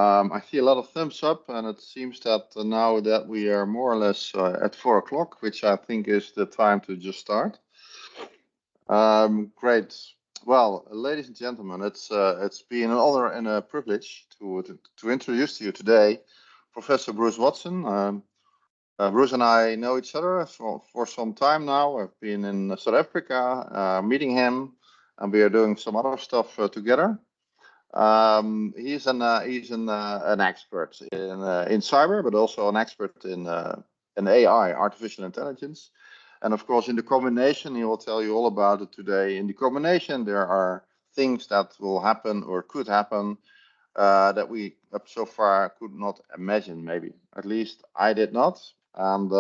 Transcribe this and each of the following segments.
I see a lot of thumbs up, and it seems that now that we are more or less at 4 o'clock, which I think is the time to just start. Great. Well, ladies and gentlemen, it's been an honor and a privilege to introduce to you today Professor Bruce Watson. Bruce and I know each other for some time now. I've been in South Africa meeting him, and we are doing some other stuff together. He's an expert in cyber, but also an expert in AI, artificial intelligence. And of course, in the combination, he will tell you all about it today. In the combination, there are things that will happen or could happen that we up so far could not imagine, maybe. At least I did not. And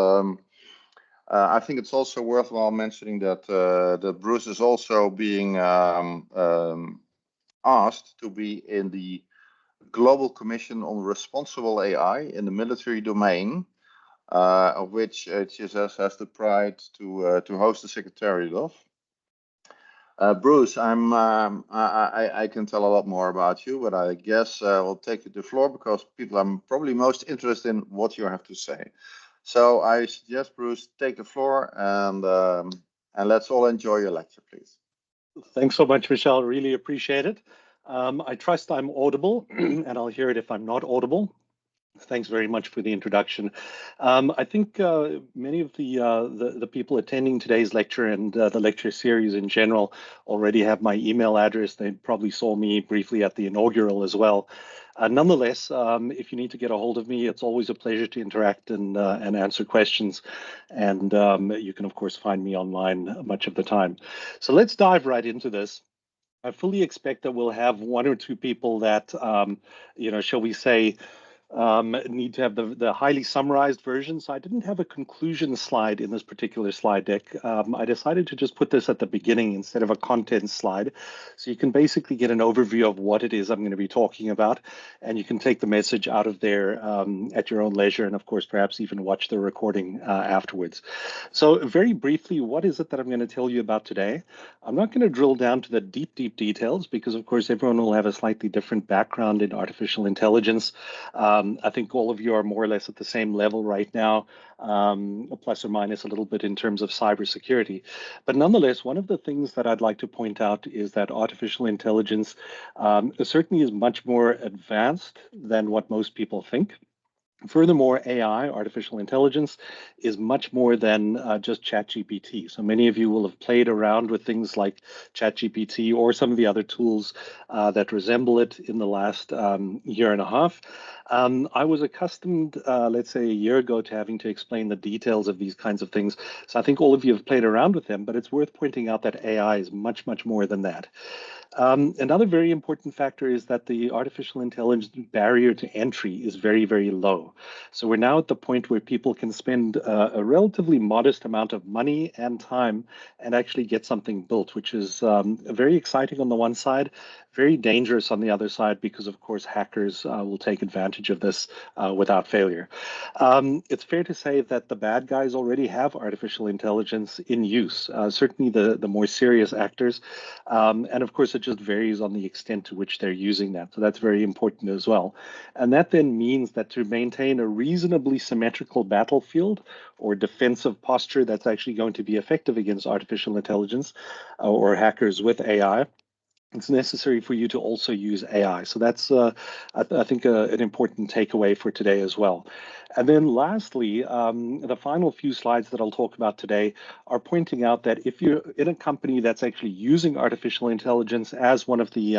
I think it's also worthwhile mentioning that that Bruce is also being asked to be in the Global Commission on Responsible AI in the military domain, of which HCSS has the pride to host the secretariat of. Bruce, I can tell a lot more about you, but I guess I'll take you to the floor because people are probably most interested in what you have to say. So I suggest, Bruce, take the floor and let's all enjoy your lecture, please. Thanks so much, Michelle. Really appreciate it. I trust I'm audible, and I'll hear it if I'm not audible. Thanks very much for the introduction. I think many of the people attending today's lecture and the lecture series in general already have my email address. They probably saw me briefly at the inaugural as well. Nonetheless, if you need to get a hold of me, it's always a pleasure to interact and answer questions. And you can, of course, find me online much of the time. So let's dive right into this. I fully expect that we'll have one or two people that, shall we say, need to have the highly summarized version. So I didn't have a conclusion slide in this particular slide deck. I decided to just put this at the beginning instead of a content slide. So you can basically get an overview of what it is I'm going to be talking about, and you can take the message out of there at your own leisure, and of course, perhaps even watch the recording afterwards. So very briefly, what is it that I'm going to tell you about today? I'm not going to drill down to the deep details because, of course, everyone will have a slightly different background in artificial intelligence. I think all of you are more or less at the same level right now, plus or minus a little bit in terms of cybersecurity. But nonetheless, one of the things that I'd like to point out is that artificial intelligence certainly is much more advanced than what most people think. Furthermore, AI, artificial intelligence, is much more than just ChatGPT. So many of you will have played around with things like ChatGPT or some of the other tools that resemble it in the last year and a half. I was accustomed, let's say a year ago, to having to explain the details of these kinds of things. So I think all of you have played around with them, but it's worth pointing out that AI is much more than that. Another very important factor is that the artificial intelligence barrier to entry is very low. So we're now at the point where people can spend a relatively modest amount of money and time and actually get something built, which is very exciting on the one side, very dangerous on the other side, because of course hackers will take advantage of this without failure. It's fair to say that the bad guys already have artificial intelligence in use, certainly the more serious actors, and of course it just varies on the extent to which they're using that. So that's very important as well. And that then means that to maintain a reasonably symmetrical battlefield or defensive posture that's actually going to be effective against artificial intelligence or hackers with AI, it's necessary for you to also use AI. So that's, I think, an important takeaway for today as well. And then lastly, the final few slides that I'll talk about today are pointing out that if you're in a company that's actually using artificial intelligence as one of the,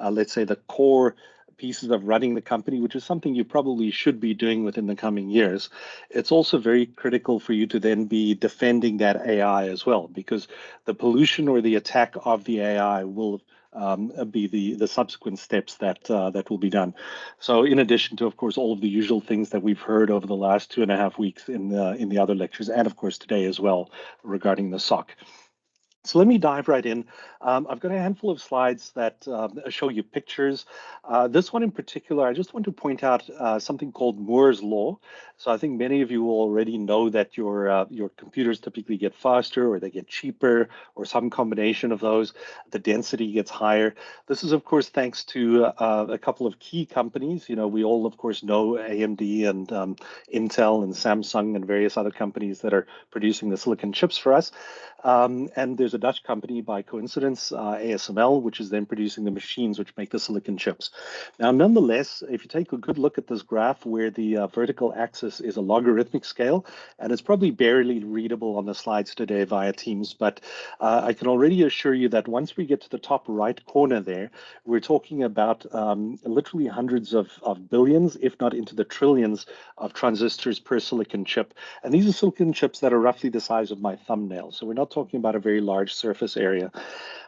let's say, the core pieces of running the company, which is something you probably should be doing within the coming years, it's also very critical for you to then be defending that AI as well, because the pollution or the attack of the AI will be the subsequent steps that that will be done. So in addition to, of course, all of the usual things that we've heard over the last 2.5 weeks in the other lectures, and of course today as well regarding the SOC. So let me dive right in. I've got a handful of slides that show you pictures. This one in particular, I just want to point out something called Moore's Law. So I think many of you will already know that your computers typically get faster or they get cheaper or some combination of those. The density gets higher. This is, of course, thanks to a couple of key companies. You know, we all, of course, know AMD and Intel and Samsung and various other companies that are producing the silicon chips for us. And there's a Dutch company by coincidence, ASML, which is then producing the machines which make the silicon chips. Now, nonetheless, if you take a good look at this graph where the vertical axis is a logarithmic scale, and it's probably barely readable on the slides today via Teams, but I can already assure you that once we get to the top right corner there, we're talking about literally hundreds of billions, if not into the trillions of transistors per silicon chip. And these are silicon chips that are roughly the size of my thumbnail. So we're not talking about a very large surface area.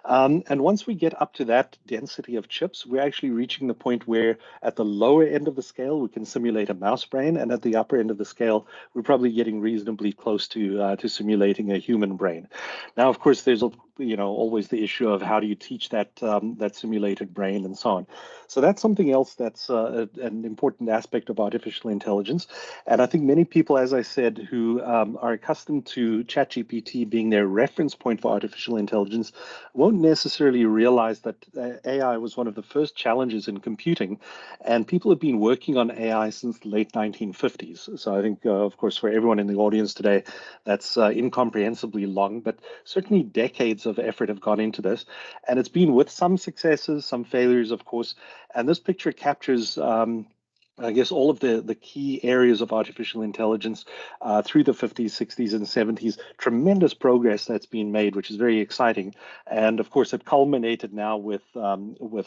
And once we get up to that density of chips, we're actually reaching the point where at the lower end of the scale, we can simulate a mouse brain. And at the upper end of the scale, we're probably getting reasonably close to simulating a human brain. Now, of course, there's always the issue of how do you teach that simulated brain and so on. So that's something else that's an important aspect of artificial intelligence. And I think many people, as I said, who are accustomed to ChatGPT being their reference point for artificial intelligence, won't necessarily realize that AI was one of the first challenges in computing. And people have been working on AI since the late 1950s. So I think, of course, for everyone in the audience today, that's incomprehensibly long, but certainly decades of effort have gone into this. And it's been with some successes, some failures, of course. And this picture captures I guess all of the key areas of artificial intelligence through the 50s, 60s, and 70s. Tremendous progress that's been made, which is very exciting. And of course, it culminated now with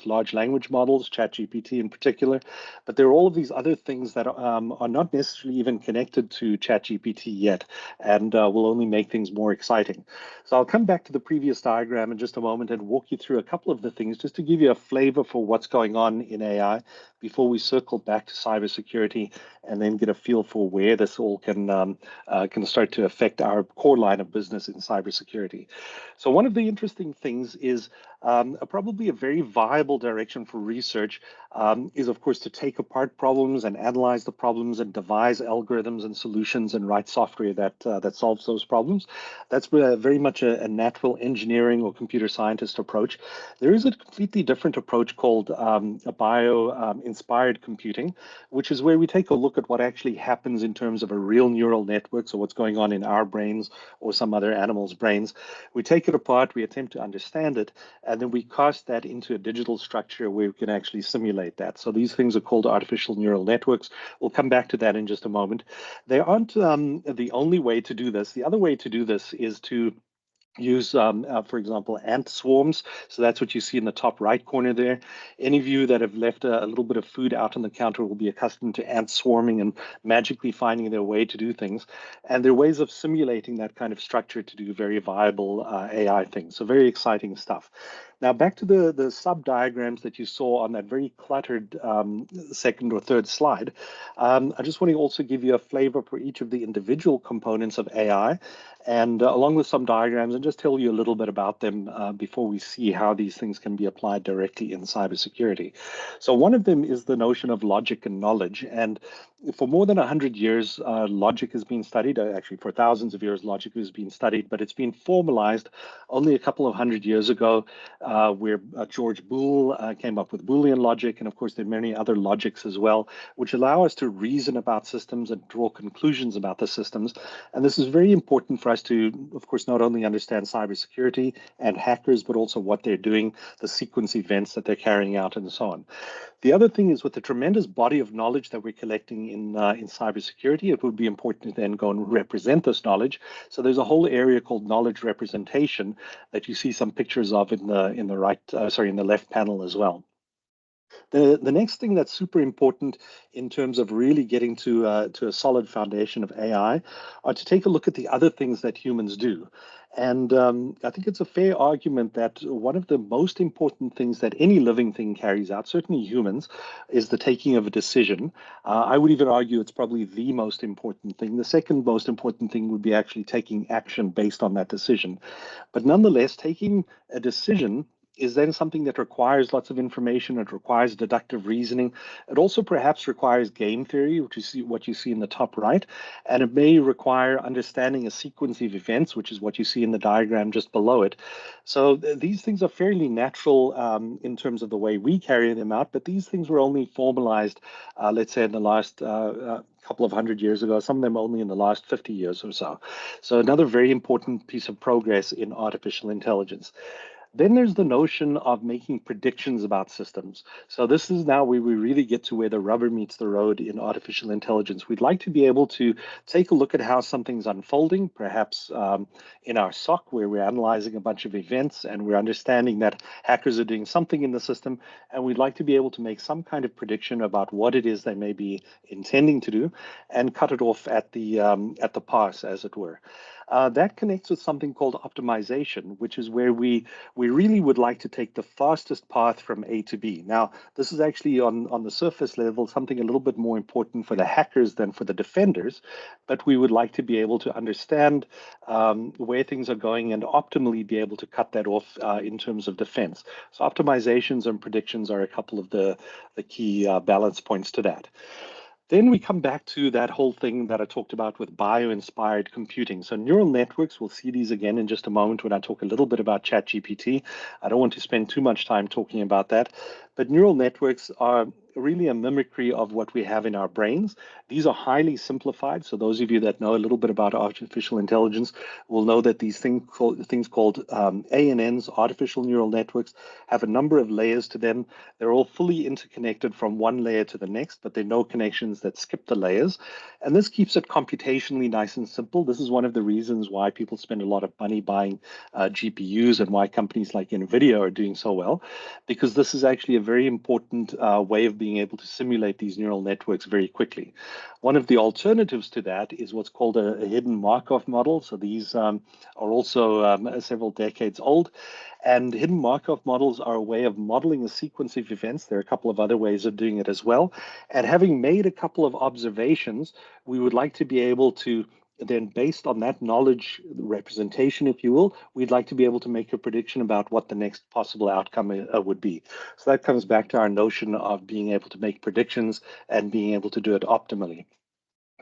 large language models, ChatGPT in particular. But there are all of these other things that are not necessarily even connected to ChatGPT yet, and will only make things more exciting. So I'll come back to the previous diagram in just a moment and walk you through a couple of the things just to give you a flavor for what's going on in AI before we circle back to cybersecurity and then get a feel for where this all can start to affect our core line of business in cybersecurity. So one of the interesting things is probably a very viable direction for research is, of course, to take apart problems and analyze the problems and devise algorithms and solutions and write software that solves those problems. That's very much a natural engineering or computer scientist approach. There is a completely different approach called a bio-inspired computing, which is where we take a look at what actually happens in terms of a real neural network, so what's going on in our brains or some other animal's brains. We take it apart, we attempt to understand it, and then we cast that into a digital structure where we can actually simulate that. So these things are called artificial neural networks. We'll come back to that in just a moment. They aren't the only way to do this. The other way to do this is to use, for example, ant swarms. So that's what you see in the top right corner there. Any of you that have left a little bit of food out on the counter will be accustomed to ants swarming and magically finding their way to do things. And there are ways of simulating that kind of structure to do very viable AI things. So very exciting stuff. Now back to the sub diagrams that you saw on that very cluttered second or third slide. I just want to also give you a flavor for each of the individual components of AI, and along with some diagrams, and just tell you a little bit about them before we see how these things can be applied directly in cybersecurity. So one of them is the notion of logic and knowledge. And for more than 100 years, logic has been studied. Actually, for thousands of years, logic has been studied, but it's been formalized only a couple of hundred years ago, where George Boole came up with Boolean logic. And of course, there are many other logics as well, which allow us to reason about systems and draw conclusions about the systems. And this is very important for us to, of course, not only understand cybersecurity and hackers, but also what they're doing, the sequence events that they're carrying out, and so on. The other thing is with the tremendous body of knowledge that we're collecting in cybersecurity, it would be important to then go and represent this knowledge. So there's a whole area called knowledge representation that you see some pictures of in the right, in the left panel as well. The next thing that's super important in terms of really getting to a solid foundation of AI are to take a look at the other things that humans do. And I think it's a fair argument that one of the most important things that any living thing carries out, certainly humans, is the taking of a decision. I would even argue it's probably the most important thing. The second most important thing would be actually taking action based on that decision. But nonetheless, taking a decision is then something that requires lots of information. It requires deductive reasoning. It also perhaps requires game theory, which you see what you see in the top right, and it may require understanding a sequence of events, which is what you see in the diagram just below it. So these things are fairly natural in terms of the way we carry them out, but these things were only formalized, let's say, in the last couple of hundred years ago. Some of them only in the last 50 years or so. So another very important piece of progress in artificial intelligence. Then there's the notion of making predictions about systems. So this is now where we really get to where the rubber meets the road in artificial intelligence. We'd like to be able to take a look at how something's unfolding, perhaps in our SOC, where we're analyzing a bunch of events and we're understanding that hackers are doing something in the system, and we'd like to be able to make some kind of prediction about what it is they may be intending to do, and cut it off at the pass, as it were. That connects with something called optimization, which is where we really would like to take the fastest path from A to B. Now, this is actually on the surface level something a little bit more important for the hackers than for the defenders, but we would like to be able to understand where things are going and optimally be able to cut that off in terms of defense. So optimizations and predictions are a couple of the key balance points to that. Then we come back to that whole thing that I talked about with bio-inspired computing. So neural networks, we'll see these again in just a moment when I talk a little bit about ChatGPT. I don't want to spend too much time talking about that, but neural networks are really a mimicry of what we have in our brains. These are highly simplified. So those of you that know a little bit about artificial intelligence will know that these things called ANNs, artificial neural networks, have a number of layers to them. They're all fully interconnected from one layer to the next, but there are no connections that skip the layers. And this keeps it computationally nice and simple. This is one of the reasons why people spend a lot of money buying GPUs and why companies like NVIDIA are doing so well, because this is actually a very important way of being able to simulate these neural networks very quickly. One of the alternatives to that is what's called a hidden Markov model. So these are also several decades old. And hidden Markov models are a way of modeling a sequence of events. There are a couple of other ways of doing it as well. And having made a couple of observations, we would like to be able to then, based on that knowledge representation, if you will, we'd like to be able to make a prediction about what the next possible outcome would be. So that comes back to our notion of being able to make predictions and being able to do it optimally.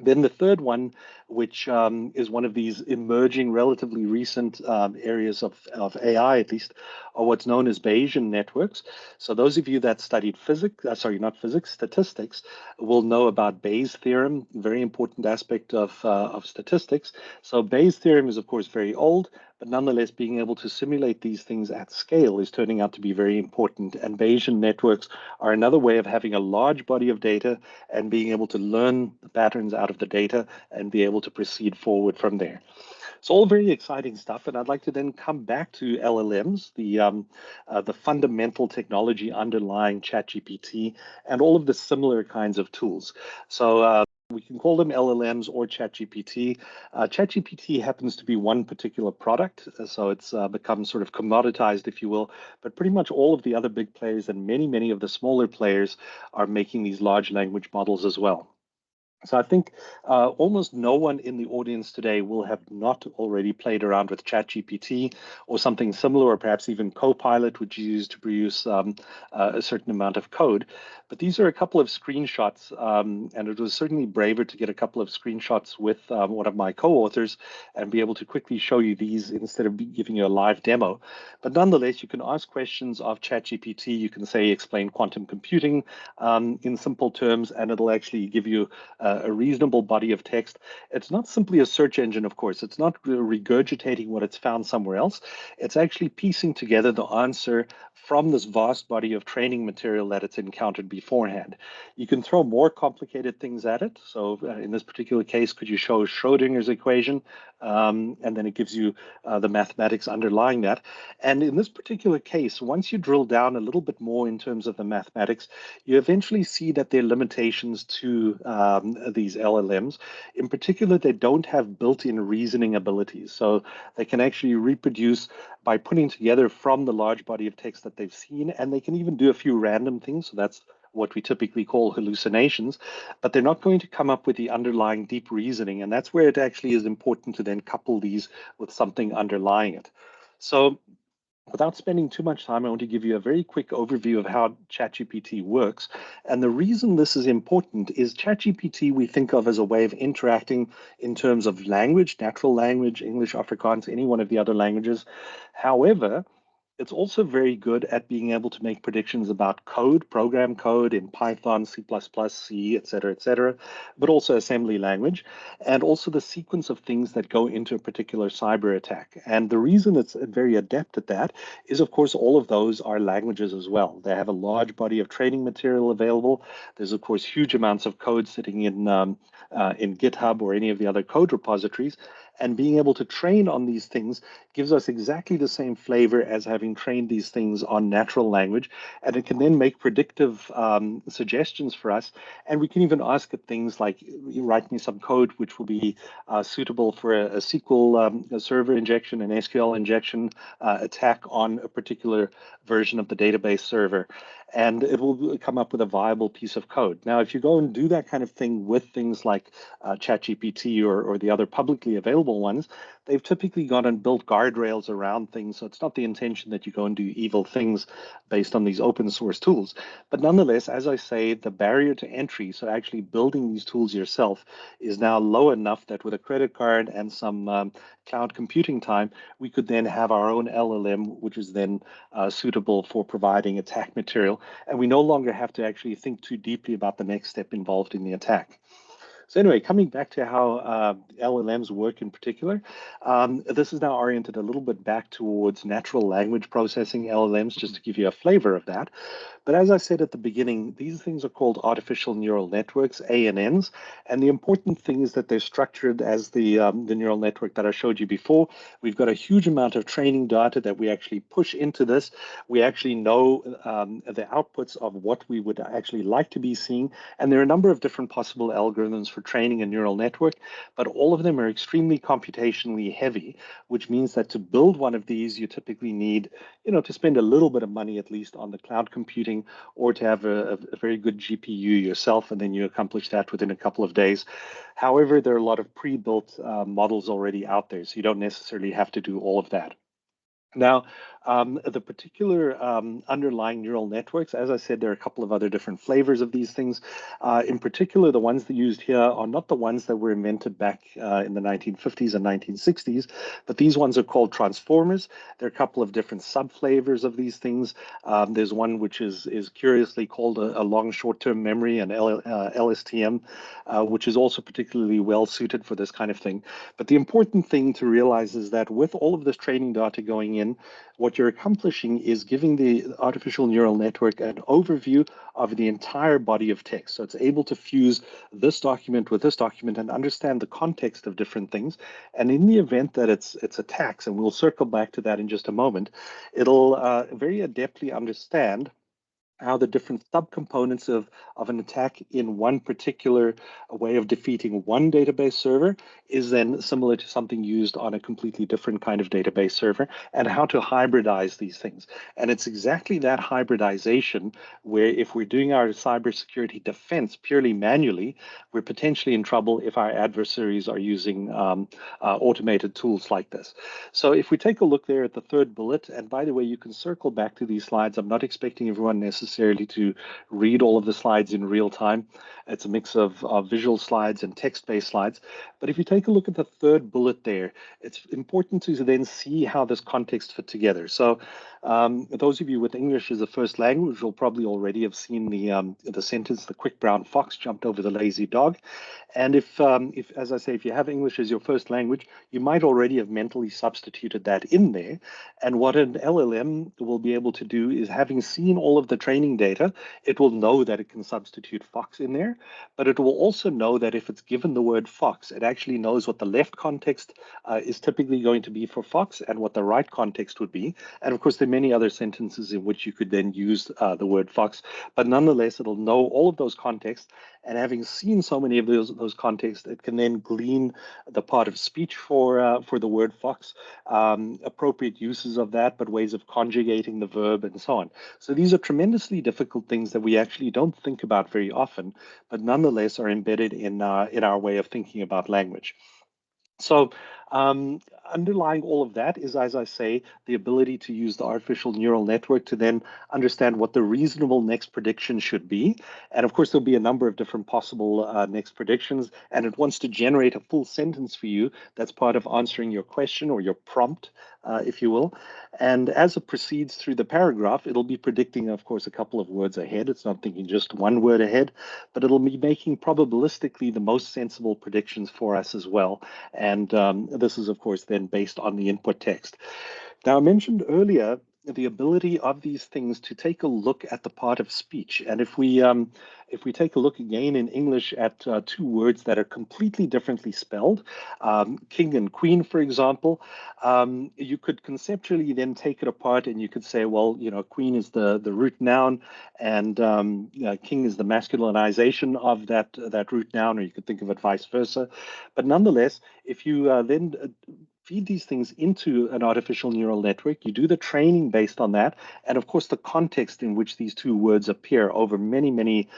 Then the third one, which is one of these emerging, relatively recent areas of AI, at least, are what's known as Bayesian networks. So those of you that studied physics, sorry, not physics, statistics, will know about Bayes' theorem, very important aspect of statistics. So Bayes' theorem is, of course, very old, but nonetheless, being able to simulate these things at scale is turning out to be very important. And Bayesian networks are another way of having a large body of data and being able to learn the patterns out of the data and be able to proceed forward from there. It's all very exciting stuff, and I'd like to then come back to LLMs, the fundamental technology underlying ChatGPT, and all of the similar kinds of tools. So we can call them LLMs or ChatGPT. ChatGPT happens to be one particular product, so it's become sort of commoditized, if you will. But pretty much all of the other big players and many, many of the smaller players are making these large language models as well. So I think almost no one in the audience today will have not already played around with ChatGPT or something similar, or perhaps even Copilot, which is used to produce a certain amount of code. But these are a couple of screenshots, and it was certainly braver to get a couple of screenshots with one of my co-authors and be able to quickly show you these instead of giving you a live demo. But nonetheless, you can ask questions of ChatGPT. You can say, explain quantum computing in simple terms, and it'll actually give you a reasonable body of text. It's not simply a search engine, of course. It's not regurgitating what it's found somewhere else. It's actually piecing together the answer from this vast body of training material that it's encountered beforehand. You can throw more complicated things at it. So in this particular case, could you show Schrodinger's equation? And then it gives you the mathematics underlying that. And in this particular case, once you drill down a little bit more in terms of the mathematics, you eventually see that there are limitations to these LLMs. In particular, they don't have built-in reasoning abilities. So they can actually reproduce by putting together from the large body of text that they've seen, and they can even do a few random things. So that's what we typically call hallucinations, but they're not going to come up with the underlying deep reasoning. And that's where it actually is important to then couple these with something underlying it. So without spending too much time, I want to give you a very quick overview of how ChatGPT works. And the reason this is important is ChatGPT we think of as a way of interacting in terms of language, natural language, English, Afrikaans, any one of the other languages. However, it's also very good at being able to make predictions about code, program code in Python, C++, C, et cetera, but also assembly language, and also the sequence of things that go into a particular cyber attack. And the reason it's very adept at that is, of course, all of those are languages as well. They have a large body of training material available. There's, of course, huge amounts of code sitting in GitHub or any of the other code repositories. And being able to train on these things gives us exactly the same flavor as having trained these things on natural language. And it can then make predictive suggestions for us. And we can even ask it things like, you write me some code which will be suitable for a SQL a server injection, an SQL injection attack on a particular version of the database server. And it will come up with a viable piece of code. Now, if you go and do that kind of thing with things like ChatGPT or the other publicly available ones, they've typically gone and built guardrails around things. So it's not the intention that you go and do evil things based on these open source tools. But nonetheless, as I say, the barrier to entry, so actually building these tools yourself, is now low enough that with a credit card and some cloud computing time, we could then have our own LLM, which is then suitable for providing attack material. And we no longer have to actually think too deeply about the next step involved in the attack. So anyway, coming back to how LLMs work in particular, this is now oriented a little bit back towards natural language processing LLMs, just to give you a flavor of that. But as I said at the beginning, these things are called artificial neural networks, ANNs. And the important thing is that they're structured as the neural network that I showed you before. We've got a huge amount of training data that we actually push into this. We actually know the outputs of what we would actually like to be seeing. And there are a number of different possible algorithms for training a neural network, but all of them are extremely computationally heavy, which means that to build one of these, you typically need, to spend a little bit of money at least on the cloud computing, or to have a very good GPU yourself, and then you accomplish that within a couple of days. However, there are a lot of pre-built models already out there, so you don't necessarily have to do all of that. Now, the particular underlying neural networks, as I said, there are a couple of other different flavors of these things. In particular, the ones that used here are not the ones that were invented back in the 1950s and 1960s, but these ones are called transformers. There are a couple of different sub-flavors of these things. There's one which is curiously called a long short-term memory, an LSTM, which is also particularly well suited for this kind of thing. But the important thing to realize is that with all of this training data going in, what you're accomplishing is giving the artificial neural network an overview of the entire body of text. So it's able to fuse this document with this document and understand the context of different things. And in the event that it's attacks, and we'll circle back to that in just a moment, it'll very adeptly understand how the different subcomponents of an attack in one particular way of defeating one database server is then similar to something used on a completely different kind of database server, and how to hybridize these things. And it's exactly that hybridization where if we're doing our cybersecurity defense purely manually, we're potentially in trouble if our adversaries are using automated tools like this. So if we take a look there at the third bullet, and by the way, you can circle back to these slides. I'm not expecting everyone necessarily to read all of the slides in real time. It's a mix of visual slides and text-based slides. But if you take a look at the third bullet there, it's important to then see how this context fit together. So Those of you with English as a first language will probably already have seen the sentence, "The quick brown fox jumped over the lazy dog." And if, as I say, if you have English as your first language, you might already have mentally substituted that in there. And what an LLM will be able to do is, having seen all of the training data, it will know that it can substitute fox in there, but it will also know that if it's given the word fox, it actually knows what the left context is typically going to be for fox and what the right context would be. And of course, there are many other sentences in which you could then use the word fox, but nonetheless, it'll know all of those contexts. And having seen so many of those contexts, it can then glean the part of speech for the word fox, appropriate uses of that, but ways of conjugating the verb and so on. So these are tremendously difficult things that we actually don't think about very often, but nonetheless are embedded in our way of thinking about language. So underlying all of that is, as I say, the ability to use the artificial neural network to then understand what the reasonable next prediction should be. And of course, there'll be a number of different possible next predictions, and it wants to generate a full sentence for you that's part of answering your question or your prompt, if you will. And as it proceeds through the paragraph, it'll be predicting, of course, a couple of words ahead. It's not thinking just one word ahead, but it'll be making probabilistically the most sensible predictions for us as well. And this is, of course, then based on the input text. Now, I mentioned earlier the ability of these things to take a look at the part of speech. And if we take a look again in English at two words that are completely differently spelled, king and queen, for example, you could conceptually then take it apart and you could say, well, queen is the root noun, and king is the masculinization of that root noun, or you could think of it vice versa. But nonetheless, if you then feed these things into an artificial neural network, you do the training based on that, and of course the context in which these two words appear over many, many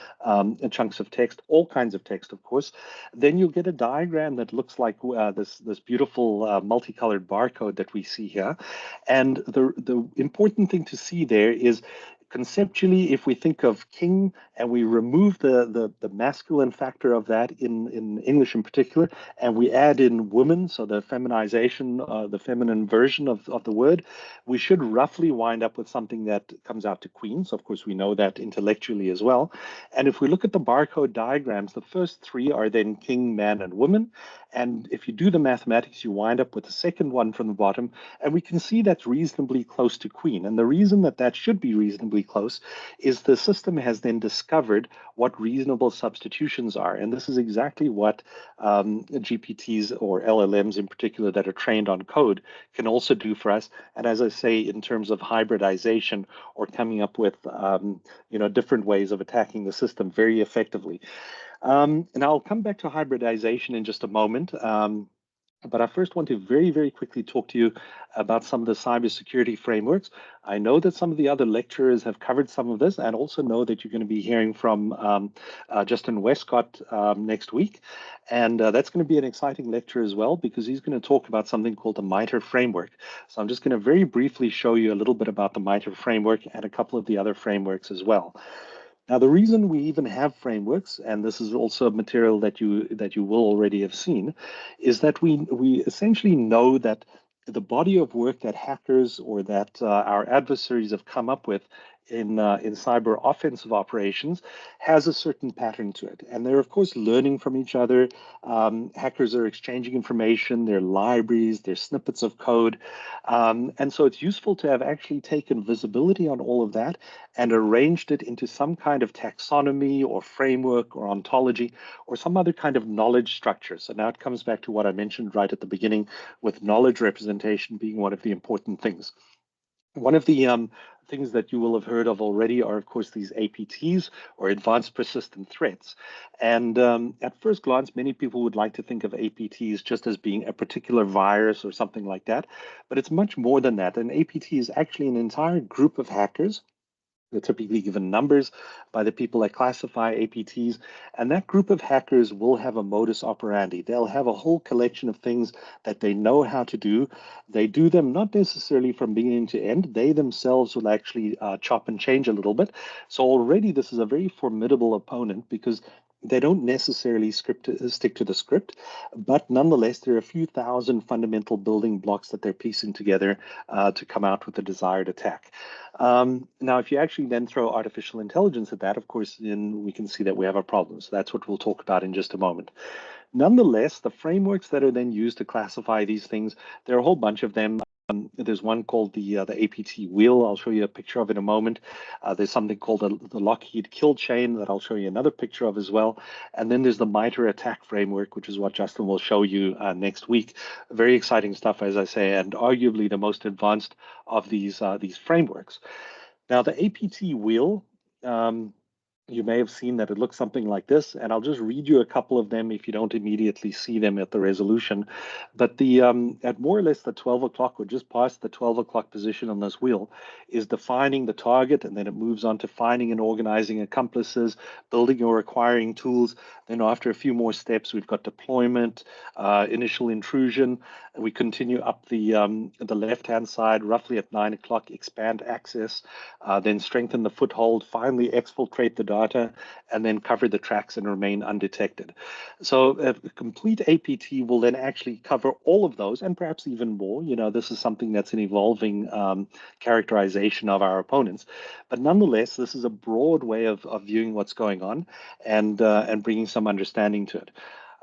chunks of text, all kinds of text, of course, then you'll get a diagram that looks like this beautiful multicolored barcode that we see here. And the important thing to see there is, conceptually, if we think of king and we remove the masculine factor of that in English in particular, and we add in woman, so the feminization, the feminine version of the word, we should roughly wind up with something that comes out to queen. So of course we know that intellectually as well. And if we look at the barcode diagrams, the first three are then king, man, and woman. And if you do the mathematics, you wind up with the second one from the bottom, and we can see that's reasonably close to queen. And the reason that that should be reasonably close is the system has then discovered what reasonable substitutions are. And this is exactly what GPTs, or LLMs in particular, that are trained on code can also do for us. And as I say, in terms of hybridization or coming up with different ways of attacking the system very effectively. And I'll come back to hybridization in just a moment. But I first want to very, very quickly talk to you about some of the cybersecurity frameworks. I know that some of the other lecturers have covered some of this, and also know that you're going to be hearing from Justin Westcott next week. And that's going to be an exciting lecture as well, because he's going to talk about something called the MITRE framework. So I'm just going to very briefly show you a little bit about the MITRE framework and a couple of the other frameworks as well. Now, the reason we even have frameworks, and this is also material that you will already have seen, is that we essentially know that the body of work that hackers or that our adversaries have come up with in cyber offensive operations has a certain pattern to it. And they're, of course, learning from each other. Hackers are exchanging information, their libraries, their snippets of code. And so it's useful to have actually taken visibility on all of that and arranged it into some kind of taxonomy or framework or ontology or some other kind of knowledge structure. So now it comes back to what I mentioned right at the beginning, with knowledge representation being one of the important things. One of the things that you will have heard of already are, of course, these APTs, or advanced persistent threats. And at first glance, many people would like to think of APTs just as being a particular virus or something like that. But it's much more than that. An APT is actually an entire group of hackers. They're typically given numbers by the people that classify APTs. And that group of hackers will have a modus operandi. They'll have a whole collection of things that they know how to do. They do them not necessarily from beginning to end. They themselves will actually chop and change a little bit. So already this is a very formidable opponent, because They don't necessarily stick to the script, but nonetheless, there are a few thousand fundamental building blocks that they're piecing together to come out with the desired attack. Now, if you actually then throw artificial intelligence at that, of course, then we can see that we have a problem. So that's what we'll talk about in just a moment. Nonetheless, the frameworks that are then used to classify these things, there are a whole bunch of them. There's one called the APT wheel. I'll show you a picture of in a moment. There's something called the Lockheed kill chain that I'll show you another picture of as well. And then there's the MITRE attack framework, which is what Justin will show you next week. Very exciting stuff, as I say, and arguably the most advanced of these frameworks. Now, the APT wheel. You may have seen that it looks something like this, and I'll just read you a couple of them if you don't immediately see them at the resolution. But the at more or less the 12 o'clock or just past the 12 o'clock position on this wheel is defining the target, and then it moves on to finding and organizing accomplices, building or acquiring tools. Then after a few more steps, we've got deployment, initial intrusion, and we continue up the left-hand side, roughly at 9 o'clock, expand access, then strengthen the foothold, finally exfiltrate the data, and then cover the tracks and remain undetected. So a complete APT will then actually cover all of those and perhaps even more. You know, this is something that's an evolving characterization of our opponents. But nonetheless, this is a broad way of viewing what's going on and bringing some understanding to it.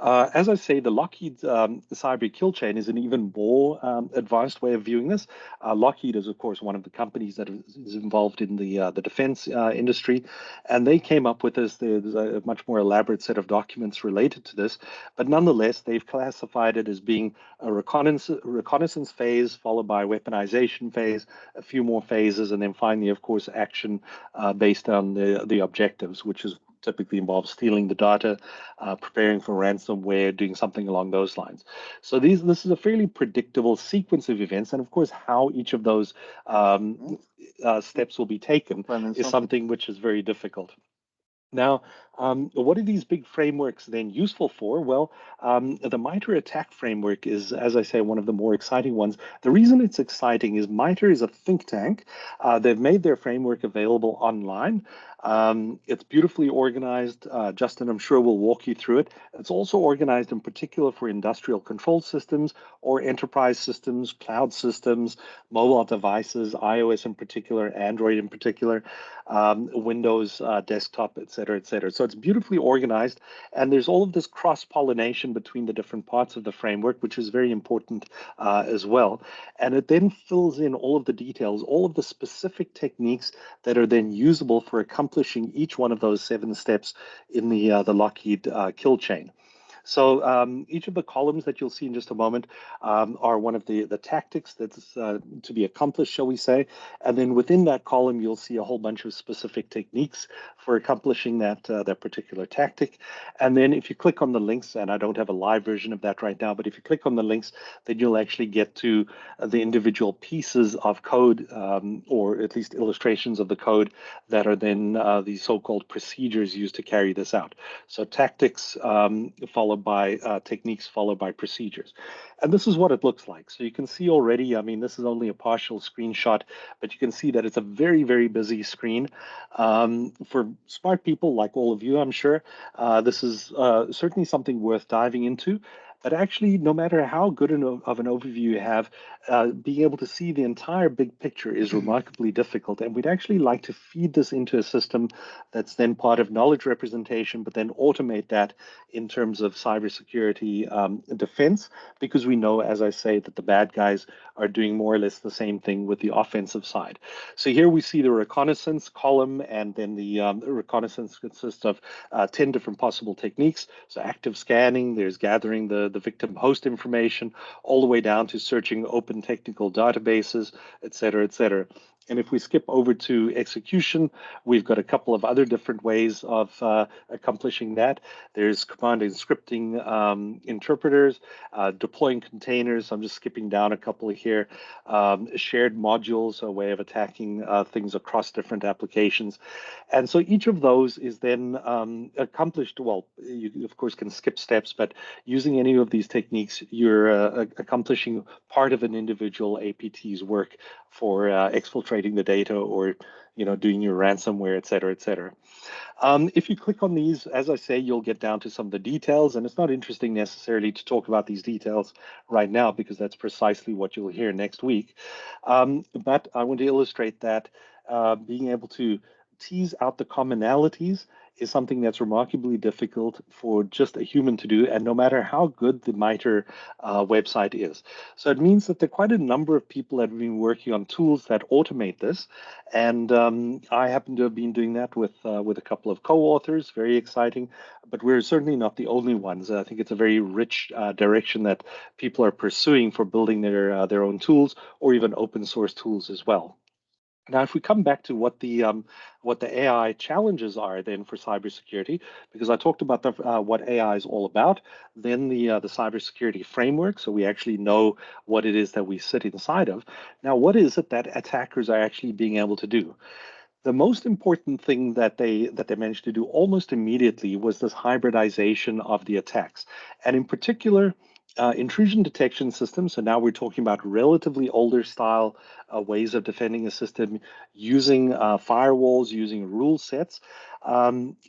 As I say, the Lockheed cyber kill chain is an even more advanced way of viewing this. Lockheed is, of course, one of the companies that is involved in the defense industry, and they came up with this. There's a much more elaborate set of documents related to this, but nonetheless, they've classified it as being a reconnaissance phase, followed by a weaponization phase, a few more phases, and then finally, of course, action based on the objectives, which is typically involves stealing the data, preparing for ransomware, doing something along those lines. So this is a fairly predictable sequence of events, and of course, how each of those steps will be taken is something which is very difficult. Now, what are these big frameworks then useful for? Well, the MITRE attack framework is, as I say, one of the more exciting ones. The reason it's exciting is MITRE is a think tank. They've made their framework available online. It's beautifully organized. Justin, I'm sure, will walk you through it. It's also organized in particular for industrial control systems or enterprise systems, cloud systems, mobile devices, iOS in particular, Android in particular, Windows desktop, et cetera, et cetera. So it's beautifully organized, and there's all of this cross-pollination between the different parts of the framework, which is very important as well. And it then fills in all of the details, all of the specific techniques that are then usable for accomplishing each one of those 7 steps in the Lockheed kill chain. So each of the columns that you'll see in just a moment are one of the tactics that's to be accomplished, shall we say. And then within that column, you'll see a whole bunch of specific techniques for accomplishing that particular tactic. And then if you click on the links, and I don't have a live version of that right now, but if you click on the links, then you'll actually get to the individual pieces of code, or at least illustrations of the code that are then the so-called procedures used to carry this out. So tactics followed by techniques, followed by procedures. And this is what it looks like. So you can see already, I mean, this is only a partial screenshot, but you can see that it's a very, very busy screen. For smart people like all of you, I'm sure, this is certainly something worth diving into. But actually, no matter how good of an overview you have, being able to see the entire big picture is remarkably difficult. And we'd actually like to feed this into a system that's then part of knowledge representation, but then automate that in terms of cybersecurity defense, because we know, as I say, that the bad guys are doing more or less the same thing with the offensive side. So here we see the reconnaissance column, and then the reconnaissance consists of 10 different possible techniques. So active scanning, there's gathering the victim host information, all the way down to searching open technical databases, et cetera, et cetera. And if we skip over to execution, we've got a couple of other different ways of accomplishing that. There's command and scripting interpreters, deploying containers. I'm just skipping down a couple here. Shared modules, a way of attacking things across different applications. And so each of those is then accomplished. Well, you of course can skip steps, but using any of these techniques, you're accomplishing part of an individual APT's work for exfiltrating exfiltrating the data or doing your ransomware, et cetera, et cetera. If you click on these, as I say, you'll get down to some of the details, and it's not interesting necessarily to talk about these details right now because that's precisely what you'll hear next week. But I want to illustrate that being able to tease out the commonalities is something that's remarkably difficult for just a human to do, and no matter how good the MITRE website is. So it means that there are quite a number of people that have been working on tools that automate this, and I happen to have been doing that with a couple of co-authors. Very exciting, but we're certainly not the only ones. I think it's a very rich direction that people are pursuing for building their own tools or even open source tools as well. Now, if we come back to what the AI challenges are then for cybersecurity, because I talked about what AI is all about, then the cybersecurity framework, so we actually know what it is that we sit inside of. Now, what is it that attackers are actually being able to do? The most important thing that they managed to do almost immediately was this hybridization of the attacks, and in particular, intrusion detection systems. So now we're talking about relatively older style ways of defending a system using firewalls, using rule sets,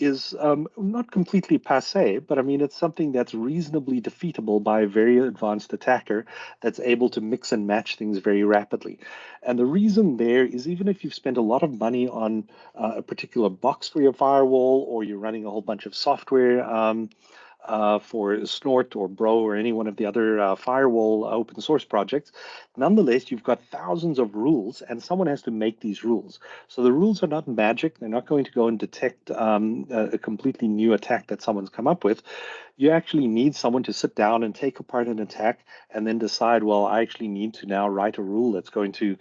is not completely passe, but I mean, it's something that's reasonably defeatable by a very advanced attacker that's able to mix and match things very rapidly. And the reason there is even if you've spent a lot of money on a particular box for your firewall, or you're running a whole bunch of software for Snort or Bro or any one of the other firewall open source projects. Nonetheless, you've got thousands of rules, and someone has to make these rules. So the rules are not magic. They're not going to go and detect a completely new attack that someone's come up with. You actually need someone to sit down and take apart an attack and then decide, well, I actually need to now write a rule that's going to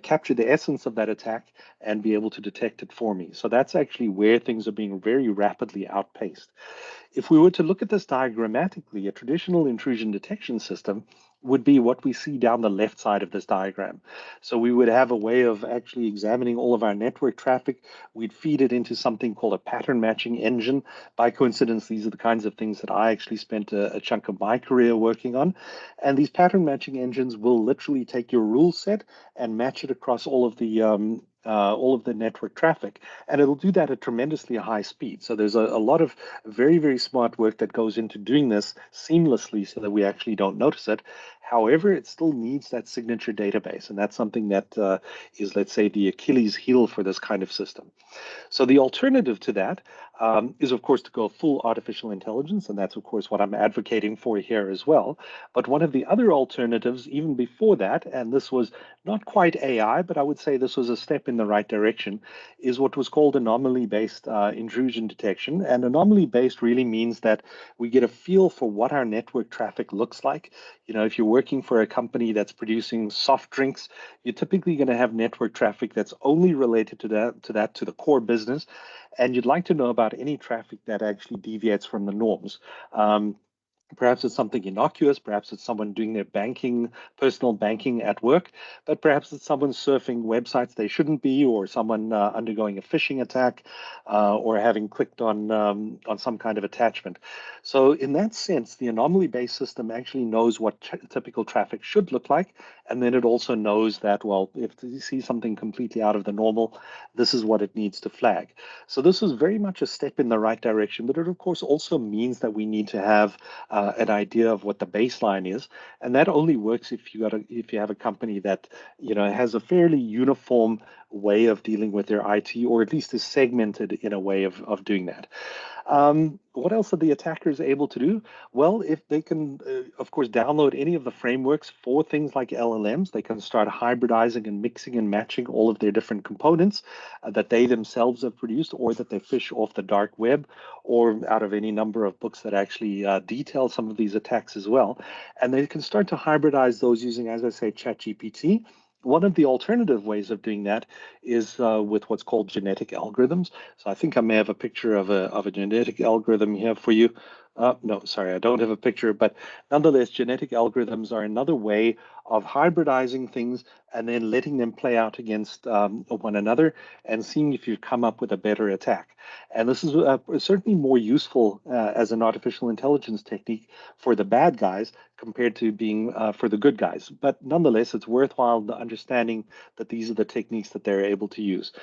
capture the essence of that attack and be able to detect it for me. So that's actually where things are being very rapidly outpaced. If we were to look at this diagrammatically, a traditional intrusion detection system would be what we see down the left side of this diagram. So we would have a way of actually examining all of our network traffic. We'd feed it into something called a pattern matching engine. By coincidence, these are the kinds of things that I actually spent a chunk of my career working on. And these pattern matching engines will literally take your rule set and match it across all of the network traffic, and it'll do that at tremendously high speed. So there's a lot of very, very smart work that goes into doing this seamlessly so that we actually don't notice it. However, it still needs that signature database, and that's something that is, let's say, the Achilles heel for this kind of system. So the alternative to that is, of course, to go full artificial intelligence, and that's, of course, what I'm advocating for here as well. But one of the other alternatives, even before that, and this was not quite AI, but I would say this was a step in the right direction, is what was called anomaly-based intrusion detection. And anomaly-based really means that we get a feel for what our network traffic looks like. If you're working for a company that's producing soft drinks, you're typically going to have network traffic that's only related to the core business, and you'd like to know about any traffic that actually deviates from the norms. Perhaps it's something innocuous, perhaps it's someone doing their personal banking at work, but perhaps it's someone surfing websites they shouldn't be, or someone undergoing a phishing attack, or having clicked on some kind of attachment. So in that sense, the anomaly-based system actually knows what typical traffic should look like, and then it also knows that, well, if you see something completely out of the normal, this is what it needs to flag. So this is very much a step in the right direction, but it of course also means that we need to have an idea of what the baseline is, and that only works if you have a company that has a fairly uniform way of dealing with their IT, or at least is segmented in a way of doing that. What else are the attackers able to do? Well, if they can, of course, download any of the frameworks for things like LLMs, they can start hybridizing and mixing and matching all of their different components that they themselves have produced, or that they fish off the dark web, or out of any number of books that actually detail some of these attacks as well. And they can start to hybridize those using, as I say, ChatGPT. One of the alternative ways of doing that is with what's called genetic algorithms. So I think I may have a picture of a genetic algorithm here for you. No, sorry, I don't have a picture, but nonetheless, genetic algorithms are another way of hybridizing things and then letting them play out against one another and seeing if you come up with a better attack. And this is certainly more useful as an artificial intelligence technique for the bad guys compared to being for the good guys. But nonetheless, it's worthwhile understanding that these are the techniques that they're able to use.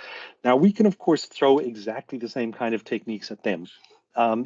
Now, we can, of course, throw exactly the same kind of techniques at them.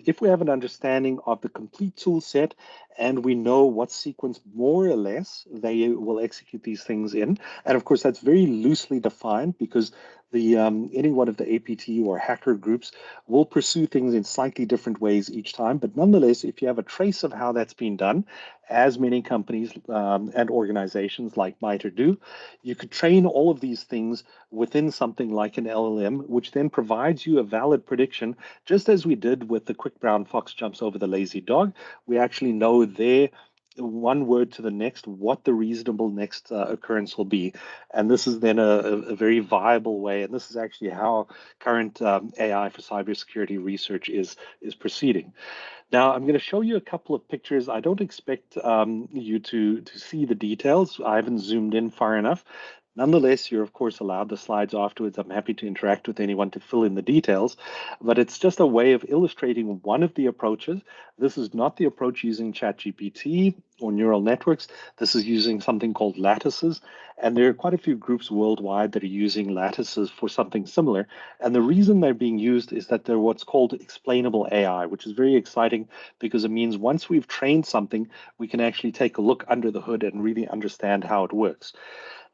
If we have an understanding of the complete tool set and we know what sequence more or less they will execute these things in, and of course that's very loosely defined because the any one of the APT or hacker groups will pursue things in slightly different ways each time. But nonetheless, if you have a trace of how that's been done, as many companies and organizations like MITRE do, you could train all of these things within something like an LLM, which then provides you a valid prediction just as we did with the quick brown fox jumps over the lazy dog. We actually know there one word to the next what the reasonable next occurrence will be. And this is then a very viable way. And this is actually how current AI for cybersecurity research is proceeding. Now, I'm going to show you a couple of pictures. I don't expect you to see the details. I haven't zoomed in far enough. Nonetheless, you're of course allowed the slides afterwards. I'm happy to interact with anyone to fill in the details, but it's just a way of illustrating one of the approaches. This is not the approach using ChatGPT or neural networks. This is using something called lattices, and there are quite a few groups worldwide that are using lattices for something similar. And the reason they're being used is that they're what's called explainable AI, which is very exciting because it means once we've trained something, we can actually take a look under the hood and really understand how it works.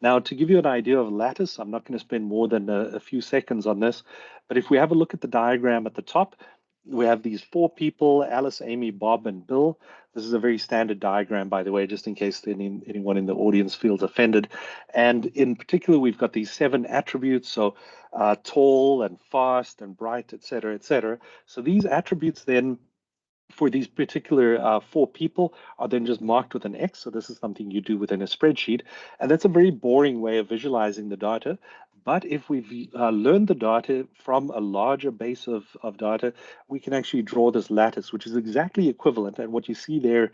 Now, to give you an idea of lattice, I'm not going to spend more than a few seconds on this, but if we have a look at the diagram at the top, we have these four people, Alice, Amy, Bob, and Bill. This is a very standard diagram, by the way, just in case anyone in the audience feels offended. And in particular, we've got these seven attributes, so tall and fast and bright, et cetera, et cetera. So these attributes then for these particular four people are then just marked with an X. So this is something you do within a spreadsheet. And that's a very boring way of visualizing the data. But if we've learned the data from a larger base of data, we can actually draw this lattice, which is exactly equivalent. And what you see there